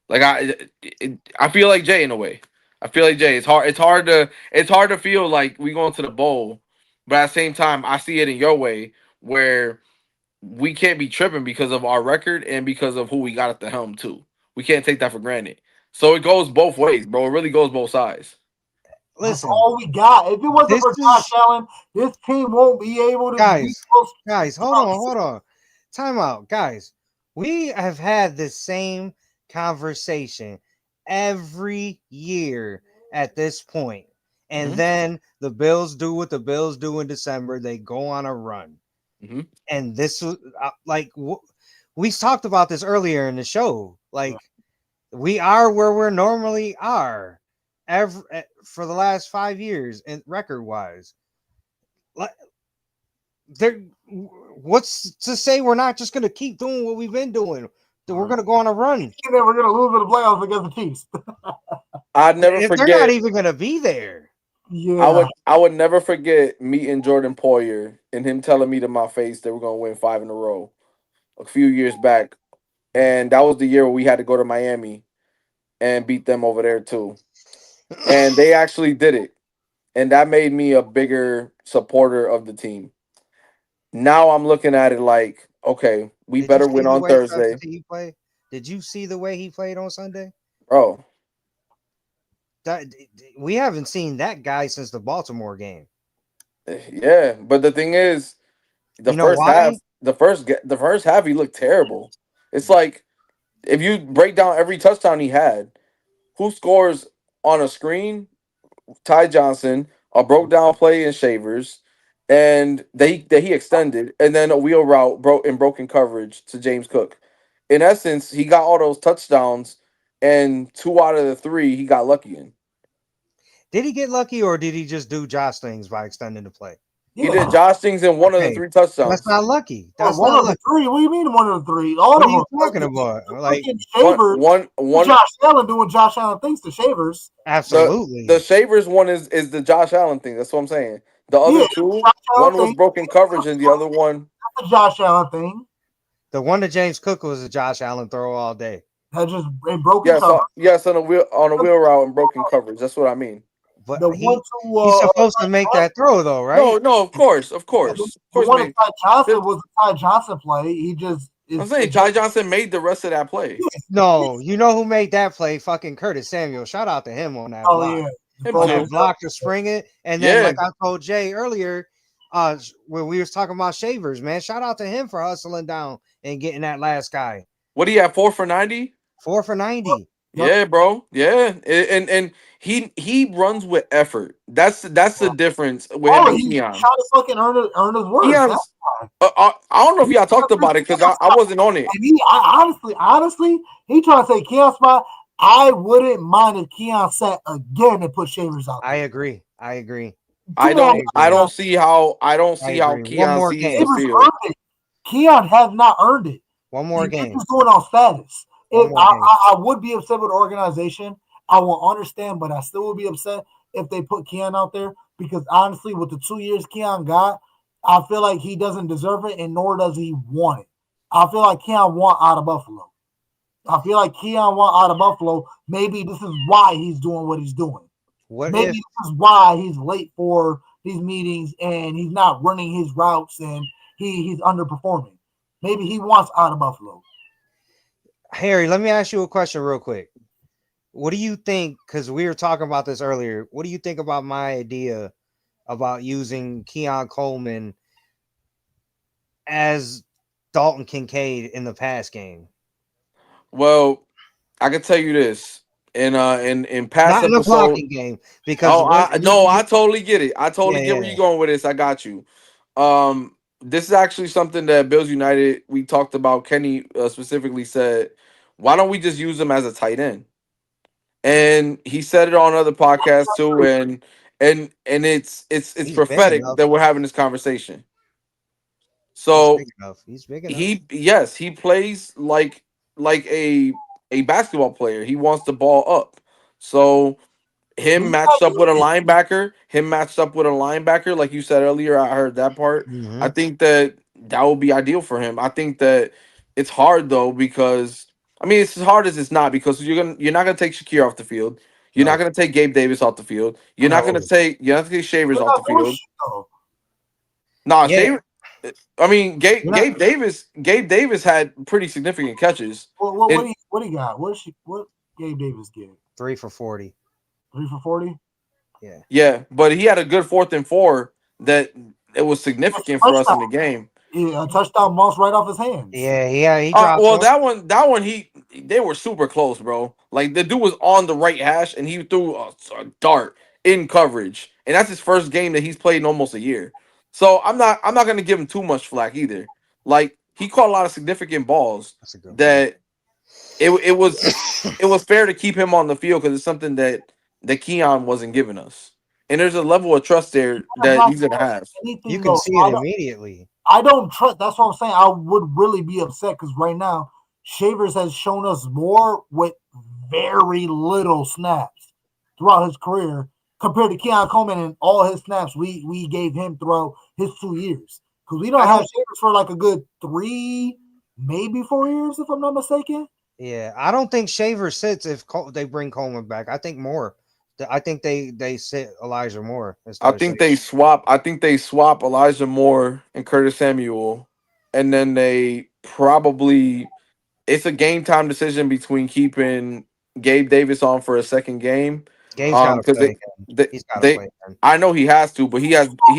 Like I feel like Jay in a way. I feel like Jay. It's hard to feel like we going to the bowl, but at the same time, I see it in your way where we can't be tripping because of our record and because of who we got at the helm too. We can't take that for granted. So it goes both ways, bro. It really goes both sides. Listen, that's all we got. If it wasn't for Josh Allen, this team won't be able to. Guys, hold on. Time out, guys. We have had the same conversation every year at this point, and then the Bills do what the Bills do in December. They go on a run. And this was we talked about this earlier in the show. Like, we are where we normally are for the last 5 years and record wise. Like, what's to say we're not just going to keep doing what we've been doing? That we're going to go on a run. And then we're going to lose in the playoffs against the Chiefs. I'd never forget. They're not even going to be there. Yeah, I would never forget meeting Jordan Poyer and him telling me to my face that we're gonna win 5 in a row a few years back, and that was the year where we had to go to Miami and beat them over there too, and they actually did it, and that made me a bigger supporter of the team. Now I'm looking at it like, okay, we better win on Thursday. Did you see the way he played on Sunday, bro? We haven't seen that guy since the Baltimore game. Yeah, but the thing is, the first half, he looked terrible. It's like, if you break down every touchdown he had, who scores on a screen? Ty Johnson, a broke down play in Shavers, and that he extended, and then a wheel route in broken coverage to James Cook. In essence, he got all those touchdowns, and 2 out of the 3 he got lucky in. Did he get lucky or did he just do Josh things by extending the play? He did Josh things in one of the Okay, 3 touchdowns. That's not lucky. That's one not of the lucky. 3. What do you mean one of the 3? All What of are you them. talking about? Like Shavers, one Josh Allen doing Josh Allen things to Shavers. absolutely. The Shavers one is the Josh Allen thing. That's what I'm saying. The other Yeah, 2, Josh Allen one was thing. broken coverage and the other one. That's a Josh Allen thing. The one to James Cook was a Josh Allen throw all day. That just broken coverage. Yes, on a wheel route and broken coverage. That's what I mean. But The one to he's supposed to make that throw though, right? No, of course. the one to Ty Johnson was a Ty Johnson play. He just I'm saying Ty Johnson made the rest of that play. No, you know who made that play? Fucking Curtis Samuel. Shout out to him on that block. Yeah. On that block to spring it. And then like I told Jay earlier, when we was talking about Shavers, man, shout out to him for hustling down and getting that last guy. What do you have? 4 for 90? 4 for 90. Yeah, bro. Yeah. And he runs with effort. That's the difference with him and Keon. Trying to fucking earn his words. I don't know if y'all talked about it because I wasn't on it. Honestly, he trying to say Keon spot. I wouldn't mind if Keon sat again and put Shavers out there. I agree. I don't see how Keon sees the field. Keon has not earned it. One more game. He's doing on status. I would be upset with the organization. I will understand, but I still would be upset if they put Keon out there because honestly, with the 2 years Keon got, I feel like he doesn't deserve it, and nor does he want it. I feel like Keon want out of Buffalo. Maybe this is why he's doing what he's doing. This is why he's late for these meetings and he's not running his routes and he's underperforming. Maybe he wants out of Buffalo. Harry, let me ask you a question real quick. What do you think? Because we were talking about this earlier. What do you think about my idea about using Keon Coleman as Dalton Kincaid in the pass game? Well, I can tell you this. In past not in the blocking game because I totally get it. I totally get where you're going with this. I got you. This is actually something that Bills United we talked about. Kenny specifically said, "Why don't we just use him as a tight end?" And he said it on other podcasts too. And it's prophetic that we're having this conversation. So he's big enough. He plays like a basketball player. He wants the ball up. So him matched up with a linebacker, like you said earlier. I heard that part. Mm-hmm. I think that would be ideal for him. I think that it's hard though because it's as hard as it's not because you're not gonna take Shakir off the field. You're not gonna take Gabe Davis off the field. You're not gonna take Shavers off the field. Shavers. Gabe Davis had pretty significant catches. What he got? What Gabe Davis get? 3 for 40. 3 for 40? Yeah, but he had a good 4th and 4 that it was significant for us in the game. Yeah, a touchdown bounced right off his hands. Yeah, he dropped. That one, they were super close, bro. Like the dude was on the right hash and he threw a dart in coverage, and that's his first game that he's played in almost a year. So I'm not gonna give him too much flack either. Like he caught a lot of significant balls that it was fair to keep him on the field because it's something that Keon wasn't giving us. And there's a level of trust there that he's gonna have. You can see it immediately. I don't trust. That's what I'm saying. I would really be upset because right now Shavers has shown us more with very little snaps throughout his career compared to Keon Coleman and all his snaps we gave him throughout his 2 years. Because we don't have Shavers for like a good 3, maybe 4 years, if I'm not mistaken. Yeah, I don't think Shavers sits if they bring Coleman back. I think more. I think they sit Elijah Moore. I think they swap. Elijah Moore and Curtis Samuel, and then they probably it's a game time decision between keeping Gabe Davis on for a second game. Gabe's got to play. He's got to play. I know he has to, but he's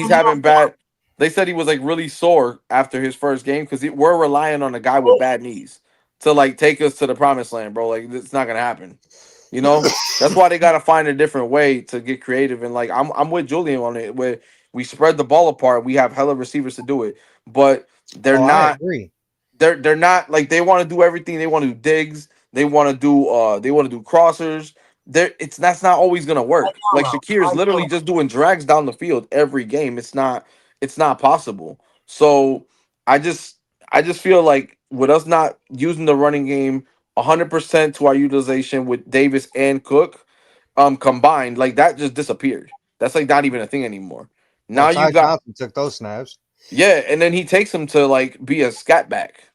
having bad. They said he was like really sore after his first game because we're relying on a guy with bad knees to like take us to the promised land, bro. Like it's not gonna happen. You know, that's why they got to find a different way to get creative. And like, I'm with Julian on it where we spread the ball apart. We have hella receivers to do it, but they're not, they're not like, they want to do everything. They want to do digs. They want to do crossers, that's not always gonna work. Like Shakir is I literally know. just doing drags down the field every game. It's not possible. So I just I just feel like with us not using the running game 100% to our utilization with Davis and Cook combined, like that just disappeared. That's like not even a thing anymore. Well, Now you Ty got Johnson took those snaps. yeah, and then he takes him to like be a scat back.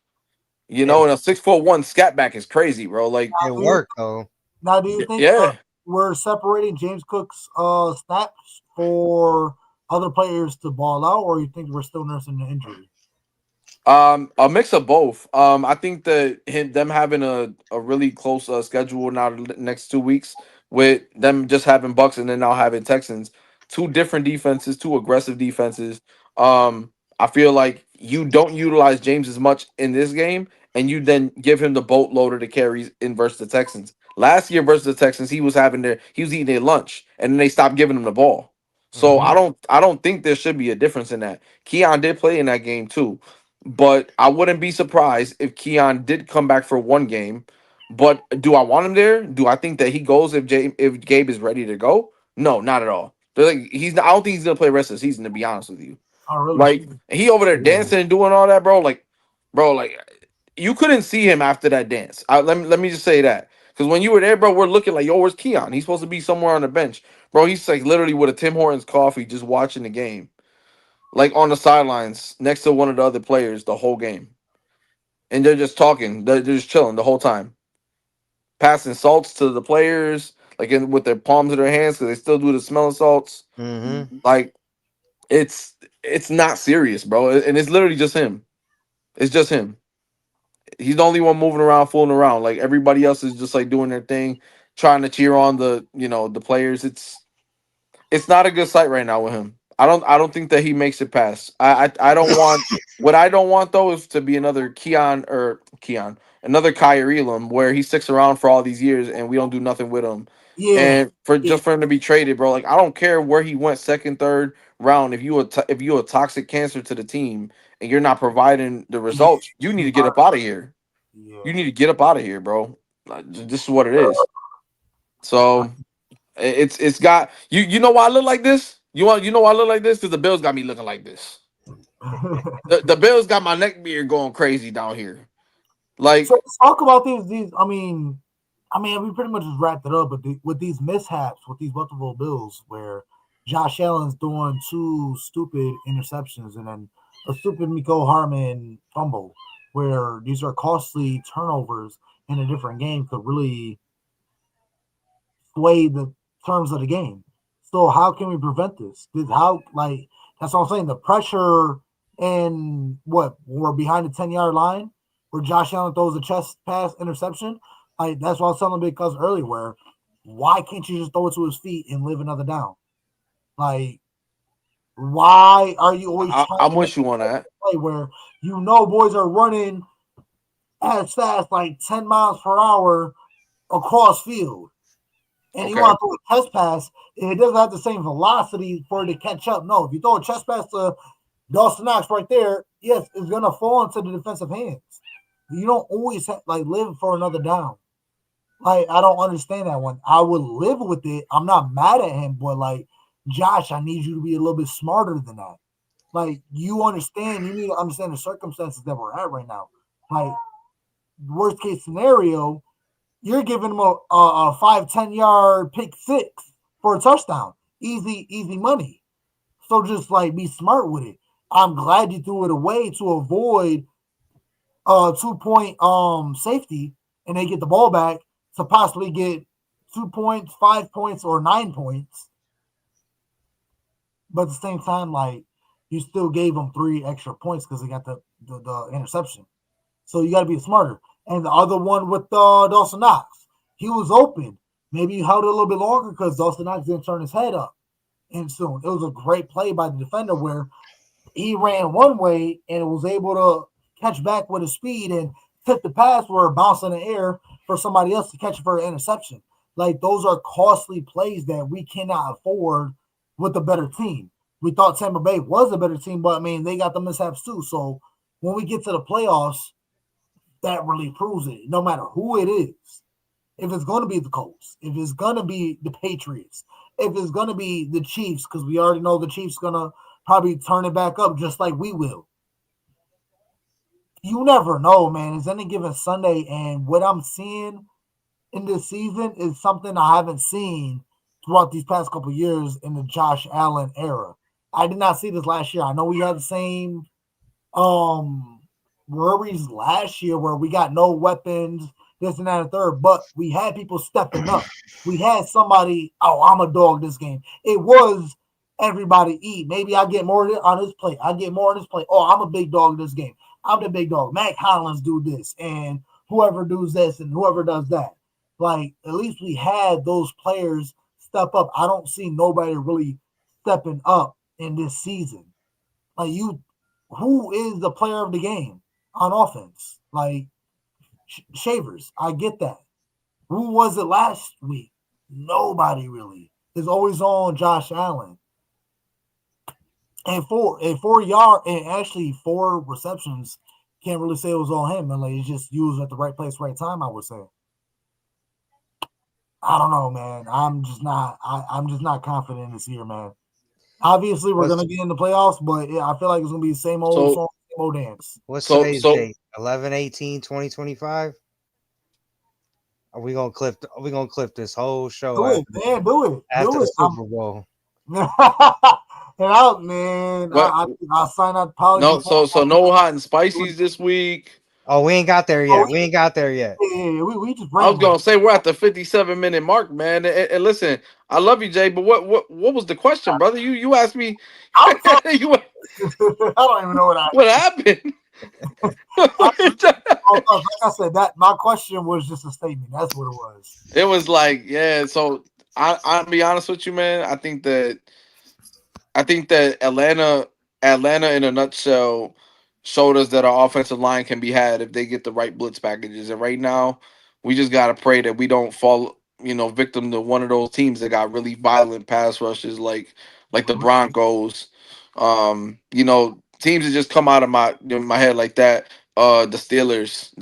It, And a 6'1" scat back is crazy, bro. Like it worked though. Now, do you think yeah. we're separating James Cook's snaps for other players to ball out, or you think we're still nursing the injury? A mix of both. I think that them having a really close schedule now the next 2 weeks with them just having Bucks and then now having Texans, two different defenses, two aggressive defenses. I feel like you don't utilize James as much in this game, and you then give him the boatload of the carries in versus the Texans. Last year versus the Texans, he was eating their lunch, and then they stopped giving him the ball. So Mhm. I don't think there should be a difference in that. Keon did play in that game too. But I wouldn't be surprised if Keon did come back for one game. But do I want him there? Do I think that he goes if Gabe is ready to go? No, not at all. He's not, I don't think he's gonna play the rest of the season. To be honest with you, Oh, really? like he over there Yeah. dancing and doing all that, bro. Like you couldn't see him after that dance. Let me just say that because when you were there, bro, we're looking like, yo, where's Keon? He's supposed to be somewhere on the bench, bro. He's like literally with a Tim Hortons coffee, just watching the game, like on the sidelines next to one of the other players the whole game, and they're just talking. They're just chilling the whole time, passing salts to the players, like with their palms of their hands because they still do the smelling salts. Mm-hmm. Like it's not serious, bro, and it's literally just him. It's just him. He's the only one moving around, fooling around. Like everybody else is just like doing their thing, trying to cheer on the players. It's not a good sight right now with him. I don't think that he makes it past. I don't want what I don't want though is to be another another Kyrie Elam where he sticks around for all these years and we don't do nothing with him. Yeah. And for him to be traded, bro, like I don't care where he went second, third round. If you a toxic cancer to the team and you're not providing the results, you need to get up out of here. Yeah. You need to get up out of here, bro. This is what it is. So it's got you know why I look like this? You know why I look like this? Because the Bills got me looking like this. The Bills got my neck beard going crazy down here. So Like, let's talk about these. I mean, we pretty much just wrapped it up. But with these mishaps with these Buffalo Bills, where Josh Allen's doing two stupid interceptions and then a stupid Miko Harmon fumble, where these are costly turnovers in a different game, could really sway the terms of the game. So how can we prevent this? How like that's what I'm saying. The pressure and what we're behind the 10-yard line where Josh Allen throws a chest pass interception. Like that's what I was telling Big Cuz earlier. Where why can't you just throw it to his feet and live another down? Like why are you always trying I'm to make with you on that. a play where boys are running as fast like 10 miles per hour across field? And you Okay. want to throw a chest pass, and it doesn't have the same velocity for it to catch up. No, if you throw a chest pass to Dawson Knox right there, yes, it's gonna fall into the defensive hands. You don't always live for another down. Like I don't understand that one. I would live with it. I'm not mad at him, but like Josh, I need you to be a little bit smarter than that. Like you understand, you need to understand the circumstances that we're at right now. Like worst case scenario, you're giving him a 5-10 yard pick six for a touchdown. Easy money. So just like be smart with it. I'm glad you threw it away to avoid 2 point safety and they get the ball back to possibly get 2 points, 5 points, or 9 points. But at the same time, like you still gave them 3 extra points because they got the interception. So you got to be smarter. And the other one with Dawson Knox, he was open. Maybe you held it a little bit longer because Dawson Knox didn't turn his head up. And soon it was a great play by the defender where he ran one way and was able to catch back with his speed and tip the pass where it bounced in the air for somebody else to catch it for an interception. Like those are costly plays that we cannot afford with a better team. We thought Tampa Bay was a better team, but I mean they got the mishaps too. So when we get to the playoffs, that really proves it. No matter who it is, if it's going to be the Colts, if it's going to be the Patriots, if it's going to be the Chiefs, because we already know the Chiefs going to probably turn it back up just like we will. You never know, man. It's any given Sunday, and what I'm seeing in this season is something I haven't seen throughout these past couple of years in the Josh Allen era. I did not see this last year. I know we had the same worries last year where we got no weapons, this and that and third, but we had people stepping up. We had somebody, oh, I'm a dog this game. It was everybody eat. Maybe I get more on this plate. I get more on this plate. Oh, I'm a big dog this game. I'm the big dog. Mac Hollins do this, and whoever does this and whoever does that. Like, at least we had those players step up. I don't see nobody really stepping up in this season. Like, who is the player of the game on offense? Like, Shavers, I get that. Who was it last week? Nobody really. It's always on Josh Allen. And four receptions. Can't really say it was on him, and like it's just used at the right place, right time. I would say. I don't know, man. I'm just not confident this year, man. Obviously, we're gonna get in the playoffs, but yeah, I feel like it's gonna be the same old song, same old dance. What's today's date? 11/18/2025. Are we gonna clip this whole show? Do it, man. Do it. After the Super Bowl. And out, man. I sign out No, so no hot and spices this week. Oh, we ain't got there yet. We ain't got there yet. Yeah, we just. I was gonna say we're at the 57-minute mark, man. And listen, I love you, Jay. But what was the question, brother? You asked me. I don't even know what happened. Like I said, that my question was just a statement. That's what it was. It was like, yeah. So I'll be honest with you, man. I think that Atlanta in a nutshell showed us that our offensive line can be had if they get the right blitz packages. And right now, we just gotta pray that we don't fall, victim to one of those teams that got really violent pass rushes, like the Broncos. Teams that just come out of my head like that. The Steelers,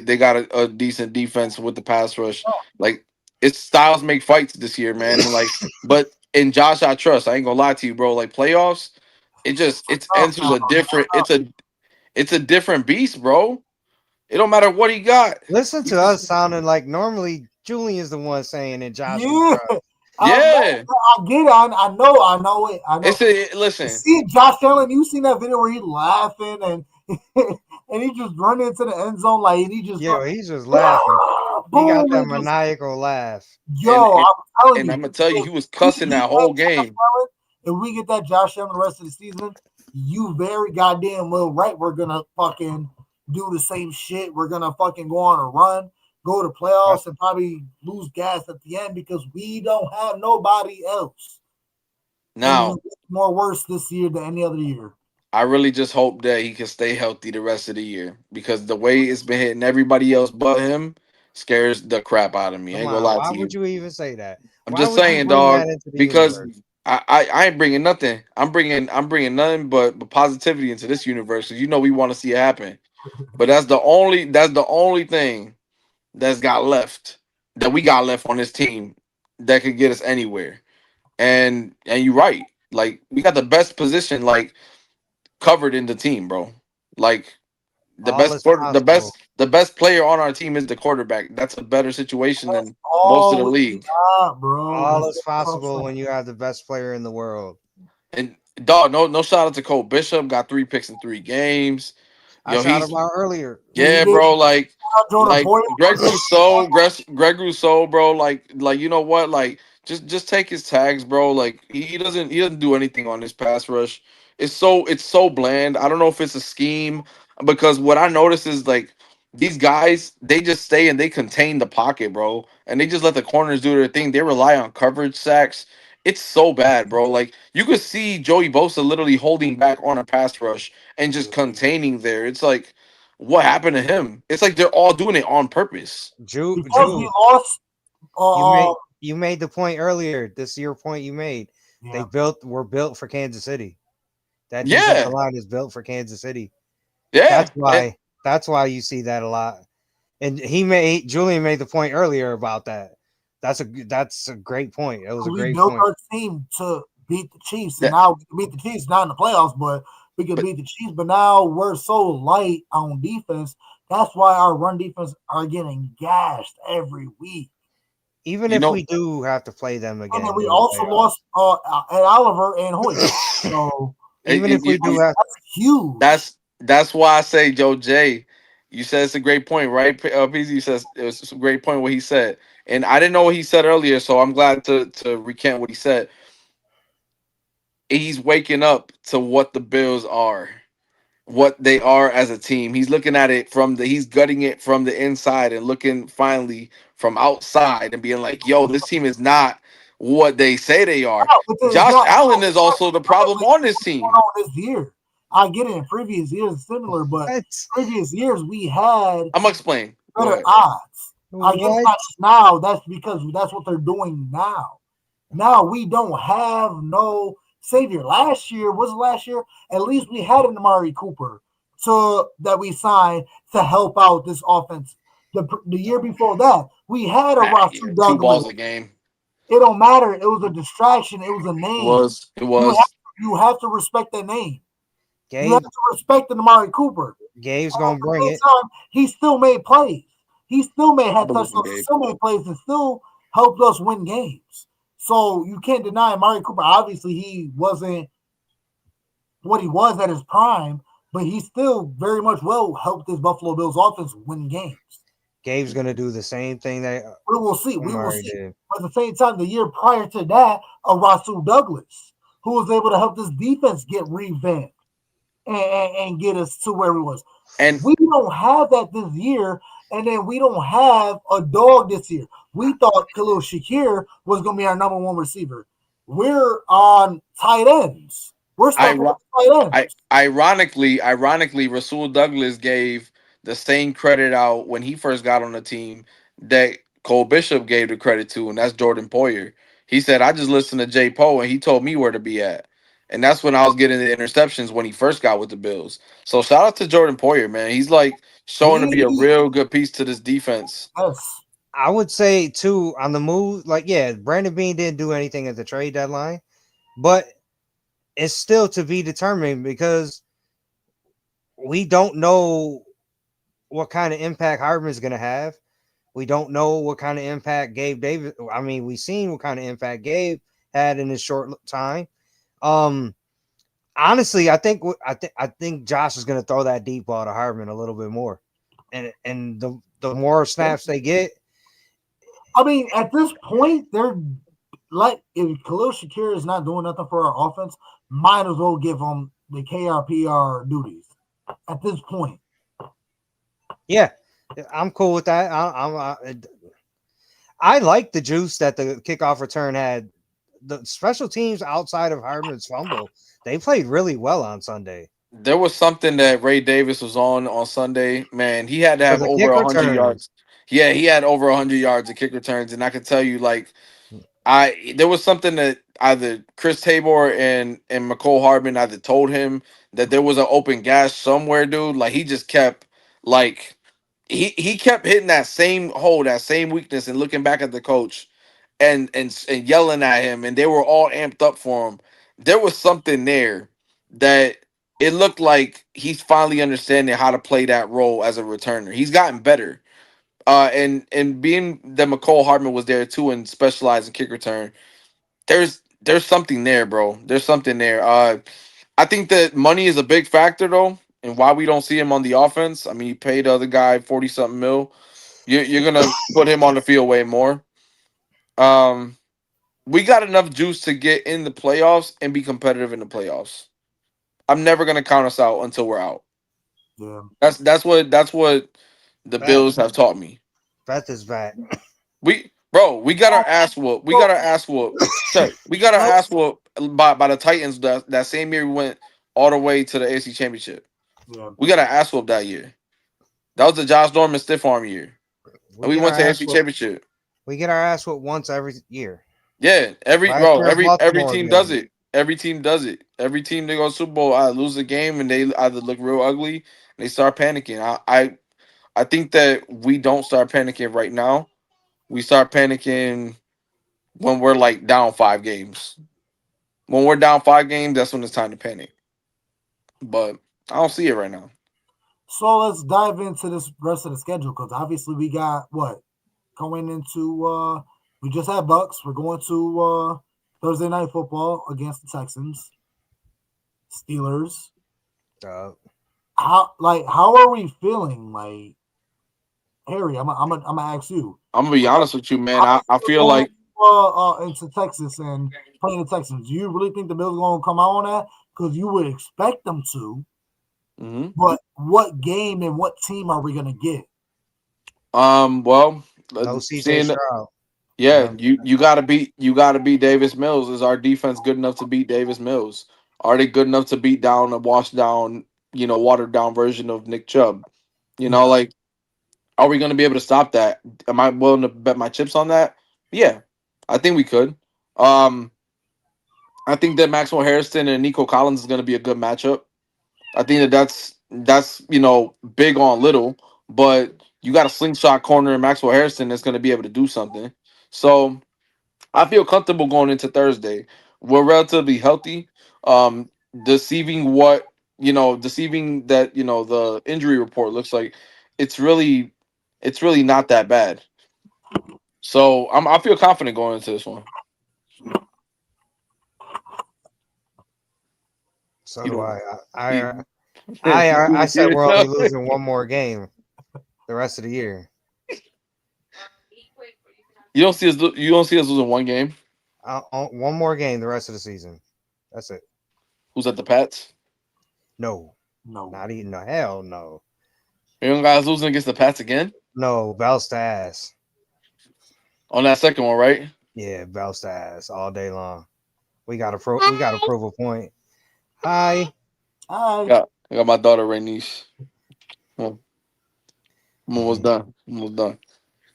they got a decent defense with the pass rush. Like, it's styles make fights this year, man. And but in Josh, I trust. I ain't gonna lie to you, bro. Like, playoffs, it's a different beast, bro. It don't matter what he got. Listen to us sounding like normally Julian's the one saying it. Josh, I get it. I know it. Listen. You see Josh Allen, you seen that video where he's laughing and and he just run into the end zone he's just laughing. He got that maniacal laugh. Yo, I'm gonna tell you, he was cussing that whole game. If we get that Josh Allen the rest of the season, you very goddamn well right. We're gonna fucking do the same shit. We're gonna fucking go on a run, go to playoffs, and probably lose gas at the end because we don't have nobody else. Now, it's more worse this year than any other year. I really just hope that he can stay healthy the rest of the year because the way it's been hitting everybody else but him scares the crap out of me. I ain't gonna lie to you. Why would you even say that? I'm just saying, dog, because I ain't bringing nothing. I'm bringing nothing but positivity into this universe because we want to see it happen. But that's the only thing that we got left on this team that could get us anywhere. And you're right. Like, we got the best position covered in the team, bro. Like, the best player on our team is the quarterback. That's a better situation than most of the league. All is possible when you have the best player in the world. And dog, no shout out to Cole Bishop. Got 3 picks in 3 games. I shot him out earlier. Yeah, bro. Like Greg Rousseau, bro. Like you know what? Like, just take his tags, bro. Like, he doesn't do anything on this pass rush. It's so bland. I don't know if it's a scheme because what I notice is these guys, they just stay and they contain the pocket, bro, and they just let the corners do their thing. They rely on coverage sacks. It's so bad, bro. Like, you could see Joey Bosa literally holding back on a pass rush and just containing there. It's like, what happened to him? It's like they're all doing it on purpose. Drew, you made the point earlier. This is your point you made. Yeah. We're built for Kansas City. That defensive line is built for Kansas City. Yeah. That's why you see that a lot. And Julian made the point earlier about that. That's a great point. It was a We great built point. our team to beat the Chiefs, and That, now we can beat the Chiefs, not in the playoffs, but we can but beat the Chiefs. But now we're so light on defense. That's why our run defense are getting gashed every week. Even you if know, we do have to play them And then again we in the also playoffs, lost Ed Oliver and Hoyt. So even if we do have, that's huge. that's why I say Joe Jay. You said it's a great point, right? PZ says it was a great point what he said, and I didn't know what he said earlier, so I'm glad to recant what he said. He's waking up to what the Bills are, what they are as a team. He's looking at it he's gutting it from the inside and looking finally from outside and being like, "Yo, this team is not what they say they are." No, but it's Josh not. Allen is also the problem on this What's going team. on this year? I get it. In previous years, it's similar, but what? previous years we had I'm gonna explain. Go better ahead. odds. I get it's What? not just now. That's because that's what they're doing now. Now we don't have no savior. Last year was last year. At least we had an Amari Cooper that we signed to help out this offense. The year before that, we had a Yeah, Rasul two Douglas. balls a game. It don't matter. It was a distraction. It was a name. It You have was. you have to respect that name. You have Gabe, to respect the Amari Cooper. Gabe's And gonna at the bring same it. time, he still made plays. He still made I had believe in touchdowns. He Gabe. still made plays and still helped us win games. So you can't deny Amari Cooper. Obviously, he wasn't what he was at his prime, but he still very much well helped this Buffalo Bills offense win games. Gabe's gonna do the same thing that We will see. We will Amari see. did. But at the same time, the year prior to that, a Rasul Douglas, who was able to help this defense get revamped and get us to where we was. And We don't have that this year, and then we don't have a dog this year. We thought Khalil Shakir was going to be our number one receiver. We're on tight ends. We're stuck with tight ends. ironically, Rasul Douglas gave the same credit out when he first got on the team that Cole Bishop gave the credit to, and that's Jordan Poyer. He said, "I just listened to Jay Poe, and he told me where to be at." And that's when I was getting the interceptions when he first got with the Bills. So shout out to Jordan Poyer, man. He's like showing to be a He, real good piece to this defense. yes. I would say too on the move, like yeah, Brandon Bean didn't do anything at the trade deadline, but it's still to be determined because we don't know what kind of impact Hardman's going to have. We don't know what kind of impact Gabe Davis. I mean, we've seen what kind of impact Gabe had in his short time. Honestly, I think Josh is going to throw that deep ball to Hardman a little bit more, and the more snaps they get. I mean, at this point, they're like if Khalil Shakir is not doing nothing for our offense, might as well give him the KRPR duties at this point. Yeah, I'm cool with that. I like the juice that the kickoff return had. The special teams outside of Hardman's fumble, they played really well on Sunday. There was something that Ray Davis was on Sunday. Man, he had to For have the over kick 100 returns, yards. Yeah, he had over 100 yards of kick returns, and I can tell you, like, there was something that either Chris Tabor and McCole Hardman either told him that there was an open gash somewhere, dude. Like he just kept like he kept hitting that same hole, that same weakness, and looking back at the coach and yelling at him, and they were all amped up for him. There was something there that it looked like he's finally understanding how to play that role as a returner. He's gotten better. And being that McCole Hardman was there too and specialized in kick return, there's something there, bro. There's something there. I think that money is a big factor though, and why we don't see him on the offense. I mean, you paid the other guy 40 something mil. You're gonna put him on the field way more. Um, we got enough juice to get in the playoffs and be competitive in the playoffs. I'm never gonna count us out until we're out. Yeah. That's what the Beth, Bills have taught me. Beth is back. We got our ass whooped. We got our ass whooped. Check. We got our ass whooped by the Titans that same year we went all the way to the AFC Championship. Yeah. We got our ass whooped that year. That was the Josh Norman stiff arm year. And We we get went our to ass AFC whooped. Championship. We get our ass whooped once every year. Yeah, Last year in every Baltimore, team again. does it. Every team does it. Every team they go to Super Bowl, I lose a game and they either look real ugly and they start panicking. I think that we don't start panicking right now. We start panicking when we're like down 5 games. When we're down 5 games, that's when it's time to panic. But I don't see it right now. So let's dive into this rest of the schedule because obviously we got what going into. We just had Bucs. We're going to Thursday night football against the Texans, Steelers. How are we feeling? Like Harry, I'm gonna ask you. I'm gonna be honest with you, man. I feel like into Texas and playing the Texans. Do you really think the Bills are gonna come out on that? Because you would expect them to. Mm-hmm. But what game and what team are we gonna get? Well, No CJ Stroud. Yeah, you gotta beat Davis Mills. Is our defense good enough to beat Davis Mills? Are they good enough to beat down a washed down, watered down version of Nick Chubb? Like, are we gonna be able to stop that? Am I willing to bet my chips on that? Yeah, I think we could. I think that Maxwell Harrison and Nico Collins is gonna be a good matchup. I think that's big on little, but you got a slingshot corner in Maxwell Harrison that's gonna be able to do something. So I feel comfortable going into Thursday. We're relatively healthy. Deceiving deceiving that the injury report looks like it's really not that bad. So I feel confident going into this one. So You do know, I said we're only losing one more game the rest of the year. You don't see us losing one game. One more game the rest of the season. That's it. Who's at the Pats? No, not even no hell no. You guys losing against the Pats again? No, bounce to ass. On that second one, right? Yeah, bounce to ass all day long. We got to prove a point. Hi. I got my daughter Rainice. I'm almost done.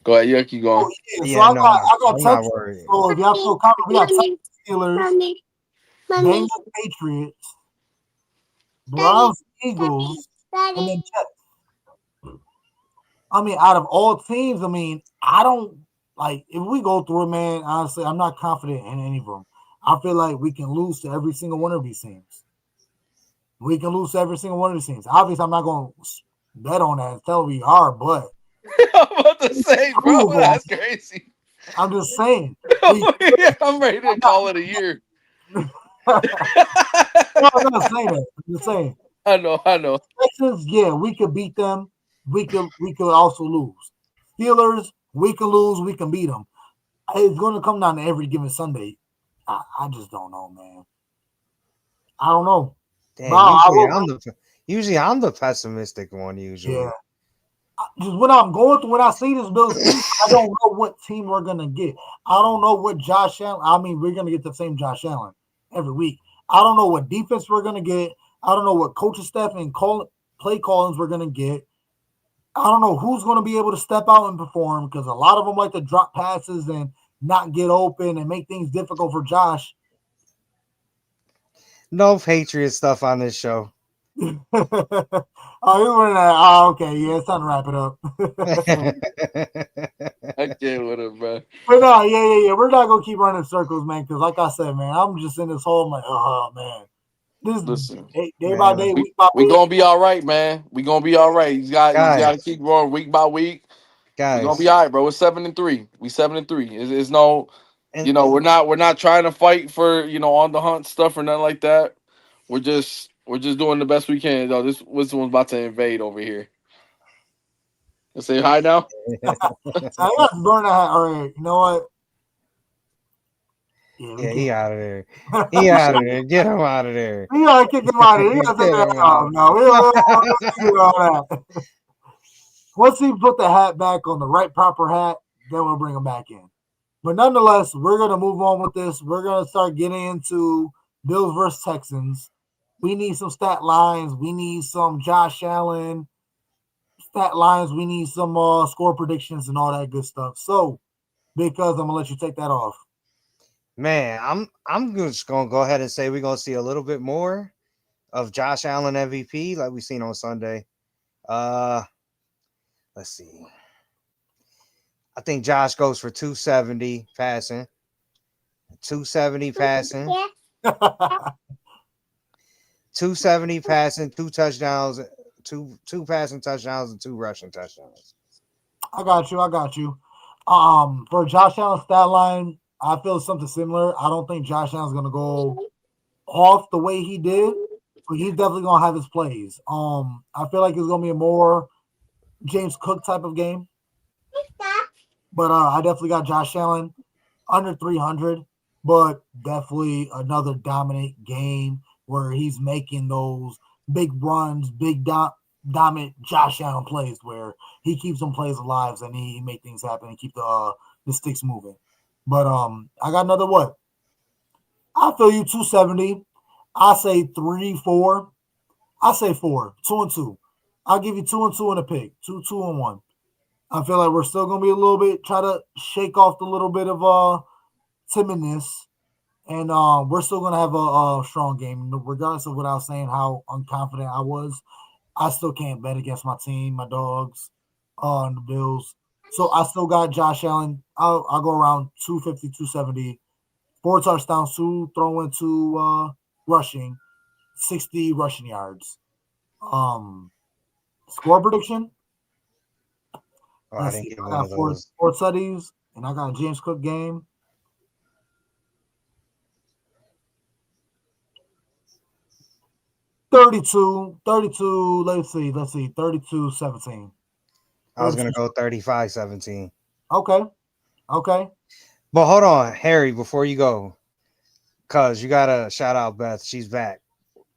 Go ahead, yeah, keep going. So I got I'm not worried. So if y'all feel confident, we got Texans, Steelers, Bengals, Patriots, Browns, Eagles, and then Jets. I mean, out of all teams, I mean, I don't like if we go through it, man. Honestly, I'm not confident in any of them. I feel like we can lose to every single one of these teams. We can lose to every single one of these teams. Obviously, I'm not going to bet on that and tell we are, but I'm about to say, bro, that's crazy. I'm just saying. I'm ready to call it a year. No, I'm not saying that. I'm just saying. I know. Texans, yeah, we could beat them. We could also lose. Steelers, we can lose. We can beat them. It's going to come down to every given Sunday. I just don't know, man. I don't know. Damn, usually I'm the pessimistic one. Usually, yeah. Just when I'm going through, when I see this Bills team, I don't know what team we're gonna get. I don't know what Josh Allen. I mean, we're gonna get the same Josh Allen every week. I don't know what defense we're gonna get. I don't know what coaching staff and play callings we're gonna get. I don't know who's gonna be able to step out and perform because a lot of them like to drop passes and not get open and make things difficult for Josh. No Patriot stuff on this show. Okay, yeah, it's time to wrap it up. I can't with it, bro. But no, yeah. We're not gonna keep running circles, man. Because like I said, man, I'm just in this hole. I'm like, oh man, Listen, day by day, week by we week. gonna be all right, man. We gonna be all right. You got to keep growing week by week. Guys, we gonna be all right, bro. We're 7-3. We 7-3. It's no, we're not trying to fight for on the hunt stuff or nothing like that. We're just doing the best we can. Though this one's about to invade over here. Let's say hi now. I got to burn that. All right, you know what? Yeah, he out of there. He out of there. Get him out of there. We gotta kick him out of there. We gotta take that out. No, we don't do all that. Once he put the hat back on the right proper hat, then we'll bring him back in. But nonetheless, we're gonna move on with this. We're gonna start getting into Bills versus Texans. We need some stat lines. We need some Josh Allen stat lines. We need some score predictions and all that good stuff. So, because I'm gonna let you take that off. Man, I'm just gonna go ahead and say we're gonna see a little bit more of Josh Allen MVP like we seen on Sunday. Let's see. I think Josh goes for 270 passing. 270 passing. 270 passing, 2 touchdowns, two passing touchdowns, and 2 rushing touchdowns. I got you. For Josh Allen's stat line, I feel something similar. I don't think Josh Allen's gonna go off the way he did, but he's definitely gonna have his plays. I feel like it's gonna be a more James Cook type of game. But I definitely got Josh Allen under 300, but definitely another dominant game where he's making those big runs, big dominant Josh Allen plays where he keeps them plays alive and he make things happen and keep the sticks moving. But I got another what? I feel you 270. I say 3-4. I say 4, 2-2. I'll give you 2-2 and a pick. 2-2-1. I feel like we're still gonna be a little bit try to shake off the little bit of timidness, and we're still gonna have a strong game, regardless of what I was saying, how unconfident I was. I still can't bet against my team, my dogs, the Bills. So I still got Josh Allen. I'll go around 250, 270, 4 touchdowns, 2 throwing, 2 rushing, 60 rushing yards. Score prediction. Oh, I didn't get one of four those. sports studies, and I got a James Cook game. $32. Let's see. 32-17. I was gonna go 35-17. Okay. But hold on, Harry, before you go, cause you gotta shout out Beth. She's back.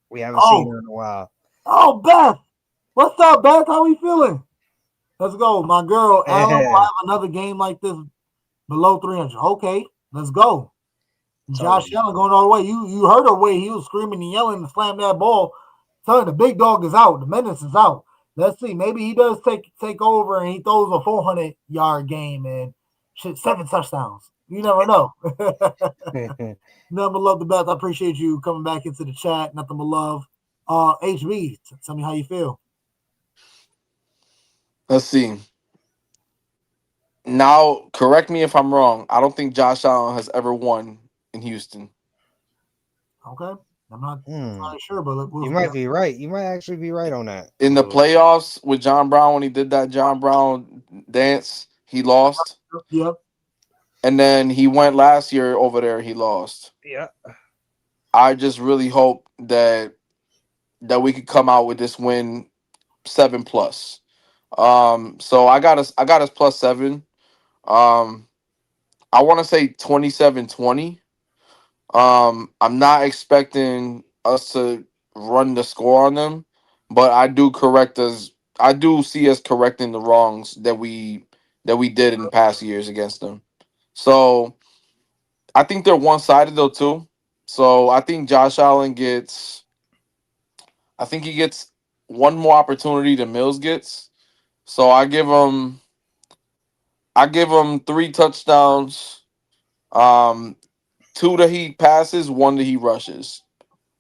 We haven't seen her in a while. Oh, Beth. What's up, Beth? How we feeling? Let's go. My girl, I don't have another game like this below 300. Okay, let's go. Josh Allen going all the way. You heard her way. He was screaming and yelling to slam that ball. Telling the big dog is out. The menace is out. Let's see. Maybe he does take over and he throws a 400-yard game and 7 touchdowns. You never know. Nothing but love to Beth. I appreciate you coming back into the chat. Nothing but love. HB, tell me how you feel. Let's see. Now, correct me if I'm wrong. I don't think Josh Allen has ever won in Houston. Okay. I'm not entirely sure, but you might be right. You might actually be right on that. In the playoffs with John Brown, when he did that John Brown dance, he lost. Yep. And then he went last year over there, he lost. Yeah. I just really hope that we could come out with this win 7+. So I got us +7. I want to say 27-20. I'm not expecting us to run the score on them, but I do see us correcting the wrongs that we did in past years against them. So I think they're one-sided though too. So I think Josh Allen gets one more opportunity than Mills gets. So I give him 3 touchdowns. 2 that he passes, 1 that he rushes.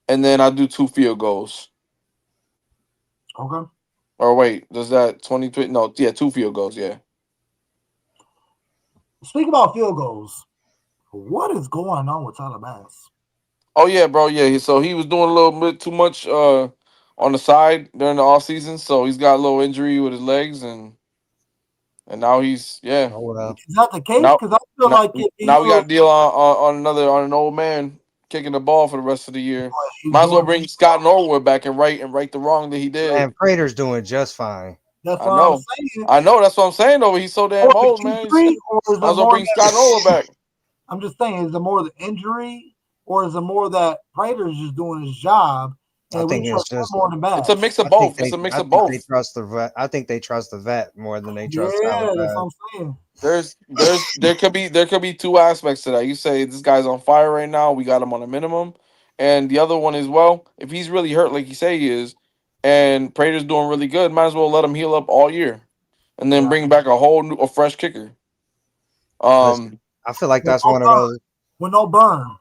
And then I do 2 field goals. Okay. Or wait, does that 23? No, yeah, 2 field goals, yeah. Speaking about field goals, what is going on with Tyler Bass? Oh yeah, bro, yeah. So he was doing a little bit too much on the side during the offseason. So he's got a little injury with his legs and now he's Oh, well. Is that the case? Now- Because I feel like now we got to deal on an old man kicking the ball for the rest of the year. Might as well bring Scott Norwood back and right the wrong that he did. And Prater's doing just fine. That's what I'm saying. I know. That's what I'm saying. Though he's so damn old, man. Might as well bring Scott Norwood back. I'm just saying, is it more the injury, or is it more that Prater's just doing his job? I think it's just more than bad. It's a mix of both. It's a mix of both. They trust the vet. I think they trust the vet more than they trust. Yeah, that's what I'm saying. There could be 2 aspects to that. You say this guy's on fire right now. We got him on a minimum, and the other one is, well, if he's really hurt like you say he is, and Prater's doing really good, might as well let him heal up all year, and then bring back a fresh kicker. Listen, I feel like that's one of those with no burn.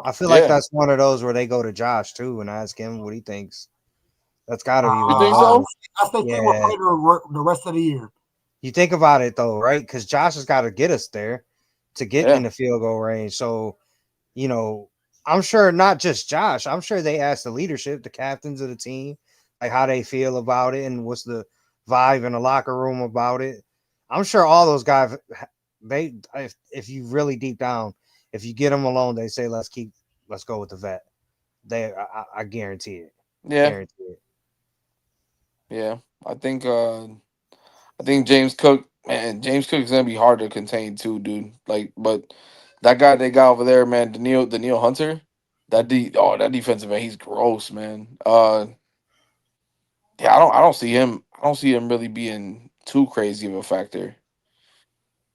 I feel like that's one of those where they go to Josh too and ask him what he thinks. That's got to be. You think so? I stay with Prater the rest of the year. You think about it though, right? Because Josh has got to get us there to get in the field goal range. So, you know, I'm sure not just Josh. I'm sure they asked the leadership, the captains of the team, like how they feel about it and what's the vibe in the locker room about it. I'm sure all those guys, if you really deep down, if you get them alone, they say let's go with the vet. I guarantee it. Yeah. Guarantee it. Yeah. I think James Cook, man, James Cook is gonna be hard to contain too, dude. Like, but that guy they got over there, man, Daniil Hunter, that defensive man, he's gross, man. Yeah, I don't see him really being too crazy of a factor.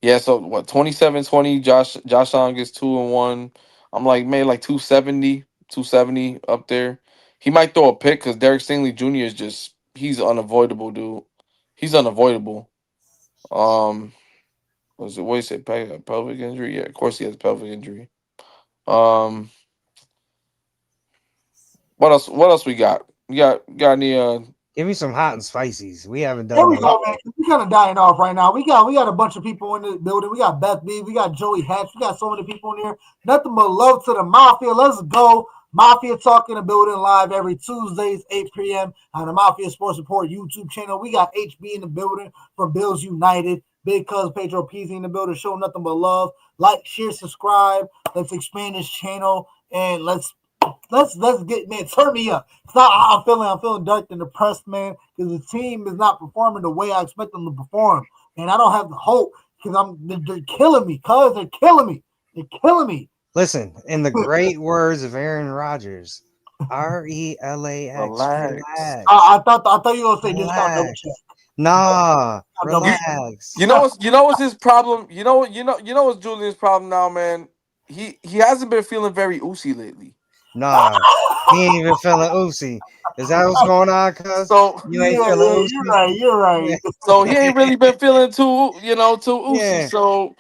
Yeah, so what, 27-20, Josh Allen gets 2-1. I'm like, man, like 270 up there. He might throw a pick because Derek Stingley Jr. is just he's unavoidable, dude. He's unavoidable. Was it what you said? Pelvic injury? Yeah, of course he has a pelvic injury. Um, what else? What else we got? Got any? Give me some hot and spices. We haven't There done we that. go, man. We kind of dying off right now. We got a bunch of people in the building. We got Beth B. We got Joey Hatch. We got so many people in here. Nothing but love to the Mafia. Let's go. Mafia Talk in the building live every Tuesdays, 8 p.m. on the Mafia Sports Report YouTube channel. We got HB in the building from Bills United. Big Cuz Pedro Peasy in the building. Show nothing but love. Like, share, subscribe. Let's expand this channel and let's get, man, turn me up. It's not I'm feeling dark and depressed, man, because the team is not performing the way I expect them to perform. And I don't have the hope because they're killing me, cuz they're killing me. They're killing me. Listen, in the great words of Aaron Rodgers, RELAX. Relax. I thought you were gonna say this out double check. Nah, relax. You know what's his problem? You know what's Julian's problem now, man. He hasn't been feeling very oozy lately. Nah, he ain't even feeling oopsie. Is that what's going on, cuz? So You ain't feeling oopsie? You're right. so he ain't really been feeling too oozy. Yeah. So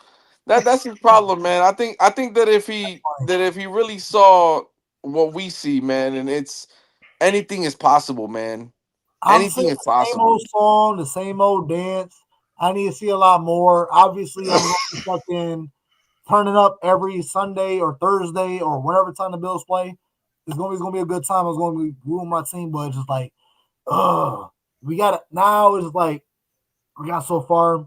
that's his problem, man. I think that if he really saw what we see, man, and it's anything is possible, man. I'm Anything seeing is the same possible. old song, the same old dance. I need to see a lot more. Obviously, I'm going to fucking turning up every Sunday or Thursday or whatever time the Bills play. It's gonna be a good time. I was going to be ruin my team, but it's just like, we got it now. It's like we got so far.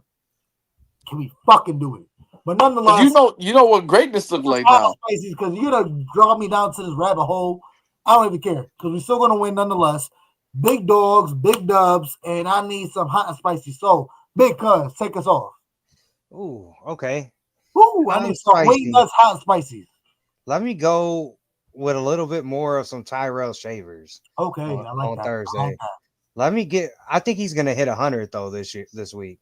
Can we fucking do it? But nonetheless, You know what greatness look like now. because you're gonna draw me down to this rabbit hole. I don't even care because we're still gonna win nonetheless. Big dogs, big dubs, and I need some hot and spicy. So, Big Cuz, take us off. Ooh, okay. Ooh, I Hot need and some way spicy. nuts hot and spicy. Let me go with a little bit more of some Tyrell Shavers. Okay, on, I like on that. Thursday. I like that. Let me get. I think he's gonna hit 100 though this week.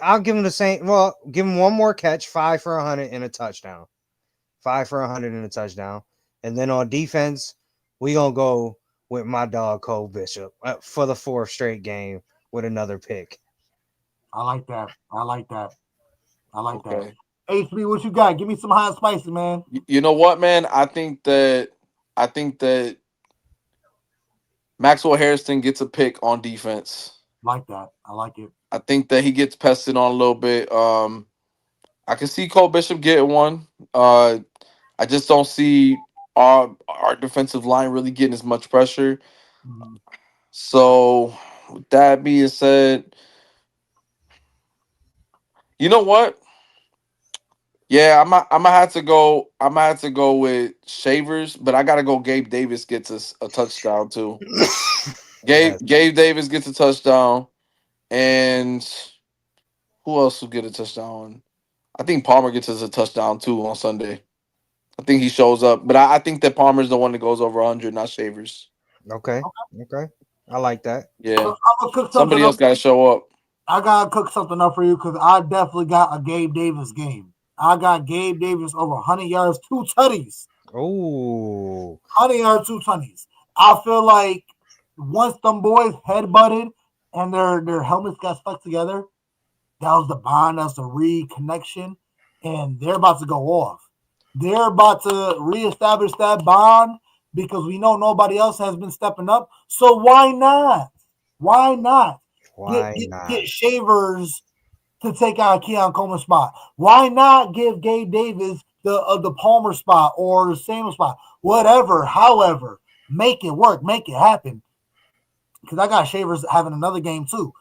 I'll give him the same. Well, give him one more catch, 5 for 100 and a touchdown. 5 for 100 and a touchdown. And then on defense, we gonna go with my dog Cole Bishop for the 4th straight game with another pick. I like that. I like that. I like that. Okay. HB, what you got? Give me some hot and spicy, man. You know what, man? I think that Maxwell Harrison gets a pick on defense. Like that. I like it. I think that he gets pested on a little bit. I can see Cole Bishop getting one. I just don't see our defensive line really getting as much pressure. Mhm. So with that being said, you know what? Yeah, I'm gonna have to go. I'm gonna have to go with Shavers, but I gotta go. Gabe Davis gets us a touchdown too. Yes. Gabe Davis gets a touchdown, and who else will get a touchdown? I think Palmer gets us a touchdown too on Sunday. I think he shows up, but I think that Palmer's the one that goes over 100, not Shavers. Okay. I like that. Yeah, I'm gonna cook somebody something else up. got to show up. I gotta cook something up for you because I definitely got a Gabe Davis game. I got Gabe Davis over 100 yards, 2 tutties. Oh, 100 yards, 2 tutties. I feel like once them boys head-butted and their helmets got stuck together, that was the bond, that's the reconnection, and they're about to go off. They're about to reestablish that bond because we know nobody else has been stepping up. So why not? Why not? Why not? Get Shavers to take out Keon Coleman's spot? Why not give Gabe Davis the Palmer spot or the Samuel spot? Whatever, however, make it work, make it happen. Because I got Shavers having another game too.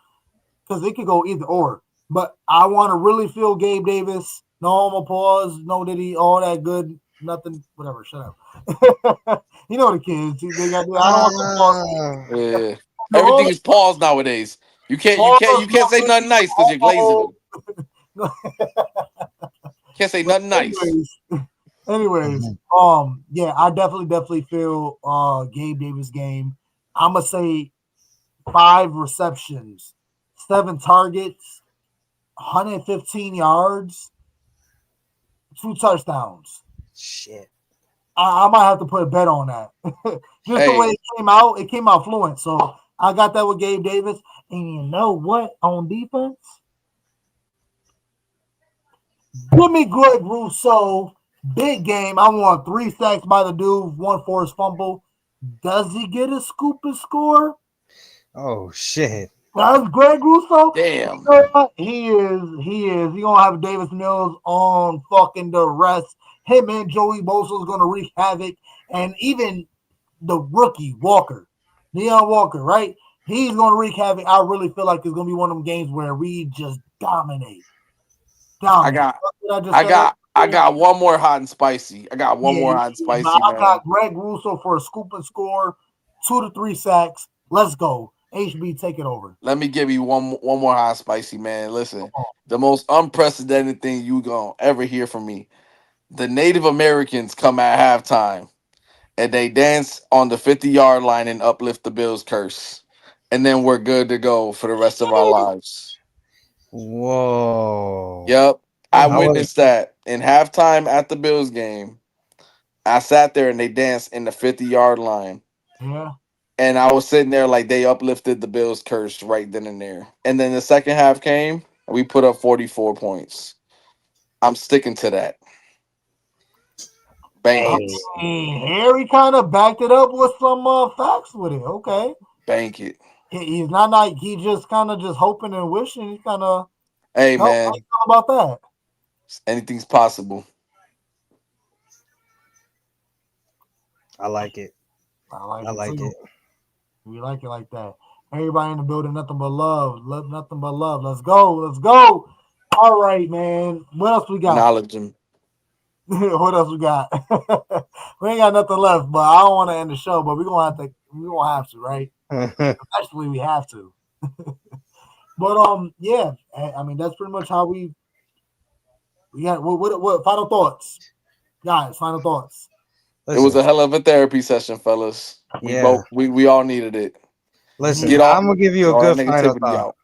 Because it could go either or. But I want to really feel Gabe Davis. No homo pause, no Diddy, all that good, nothing, whatever. Shut up. You know the kids. They got. I don't want to pause. Yeah. Everything is paused nowadays. You can't say nothing nice because you're glazing them. Can't say nothing nice. Anyways, yeah, I definitely feel Gabe Davis game. I'm gonna say 5 receptions, 7 targets, 115 yards, 2 touchdowns. Shit. I might have to put a bet on that. Just the way it came out fluent. So I got that with Gabe Davis. And you know what? On defense, give me Greg Rousseau. Big game. I want 3 sacks by the dude, 1 forced fumble. Does he get a scoop and score? Oh shit. That's Greg Rousseau. Damn. He is. He gonna have Davis Mills on fucking the rest. Him and Joey Bosa is gonna wreak havoc, and even the rookie Walker, Deion Walker, right? He's gonna wreak havoc. I really feel like it's gonna be one of them games where we just dominate. I got one more hot and spicy. I got one more hot and spicy. I got Greg Rousseau for a scoop and score, 2 to 3 sacks. Let's go. HB, take it over. Let me give you one more hot and spicy, man. Listen, the most unprecedented thing you gonna ever hear from me. The Native Americans come at halftime and they dance on the 50-yard line and uplift the Bills curse. And then we're good to go for the rest of our lives. Whoa. Yep. I witnessed that in halftime at the Bills game. I sat there and they danced in the 50-yard line. Yeah. And I was sitting there like they uplifted the Bills curse right then and there. And then the second half came and we put up 44 points. I'm sticking to that. Bank it. Harry kind of backed it up with some facts with it. Okay. Bank it. He's not like he just kind of just hoping and wishing. He's kind of. Hey, man. How about that? Anything's possible. I like it. I like it. We like it like that. Everybody in the building, nothing but love. Nothing but love. Let's go. Let's go. All right, man. What else we got? Acknowledge him. What else we got? We ain't got nothing left, but I don't want to end the show, but we're gonna have to, right? Actually, we have to. But yeah, I mean that's pretty much how we got. What final thoughts, guys? Final thoughts. Listen, it was a hell of a therapy session, fellas. We all needed it. Listen, I'm gonna give you a good final thought.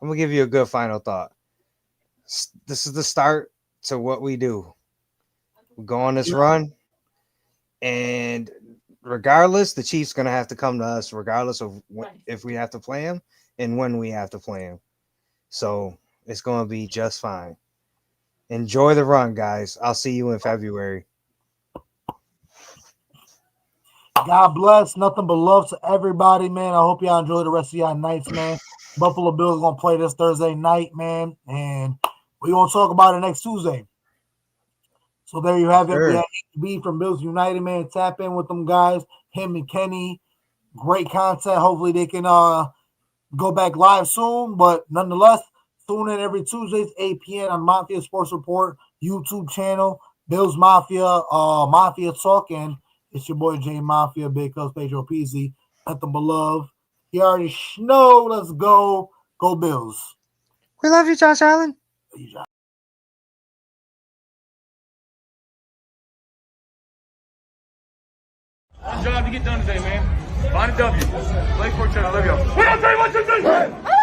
I'm gonna give you a good final thought. This is the start to what we do. We go on this run, and regardless, the Chiefs gonna have to come to us, regardless of if we have to play them and when we have to play them. So it's gonna be just fine. Enjoy the run, guys. I'll see you in February. God bless. Nothing but love to everybody, man. I hope y'all enjoy the rest of y'all nights, man. Buffalo Bills gonna play this Thursday night, man, and we're gonna talk about it next Tuesday. So there you have it. We have HB from Bills United, man. Tap in with them guys, him and Kenny. Great content. Hopefully they can go back live soon, but nonetheless, tune in every Tuesdays, 8 p.m. on Mafia Sports Report YouTube channel, Bills Mafia, Mafia Talk, and it's your boy J Mafia, Big Cuz Pedro Peasy. Nothing but love. You already know. Let's go. Go Bills. We love you, Josh Allen. One job to get done today, man. Find a W. Play for each other. Love y'all. 1, 2, 3, 1, 2, 3.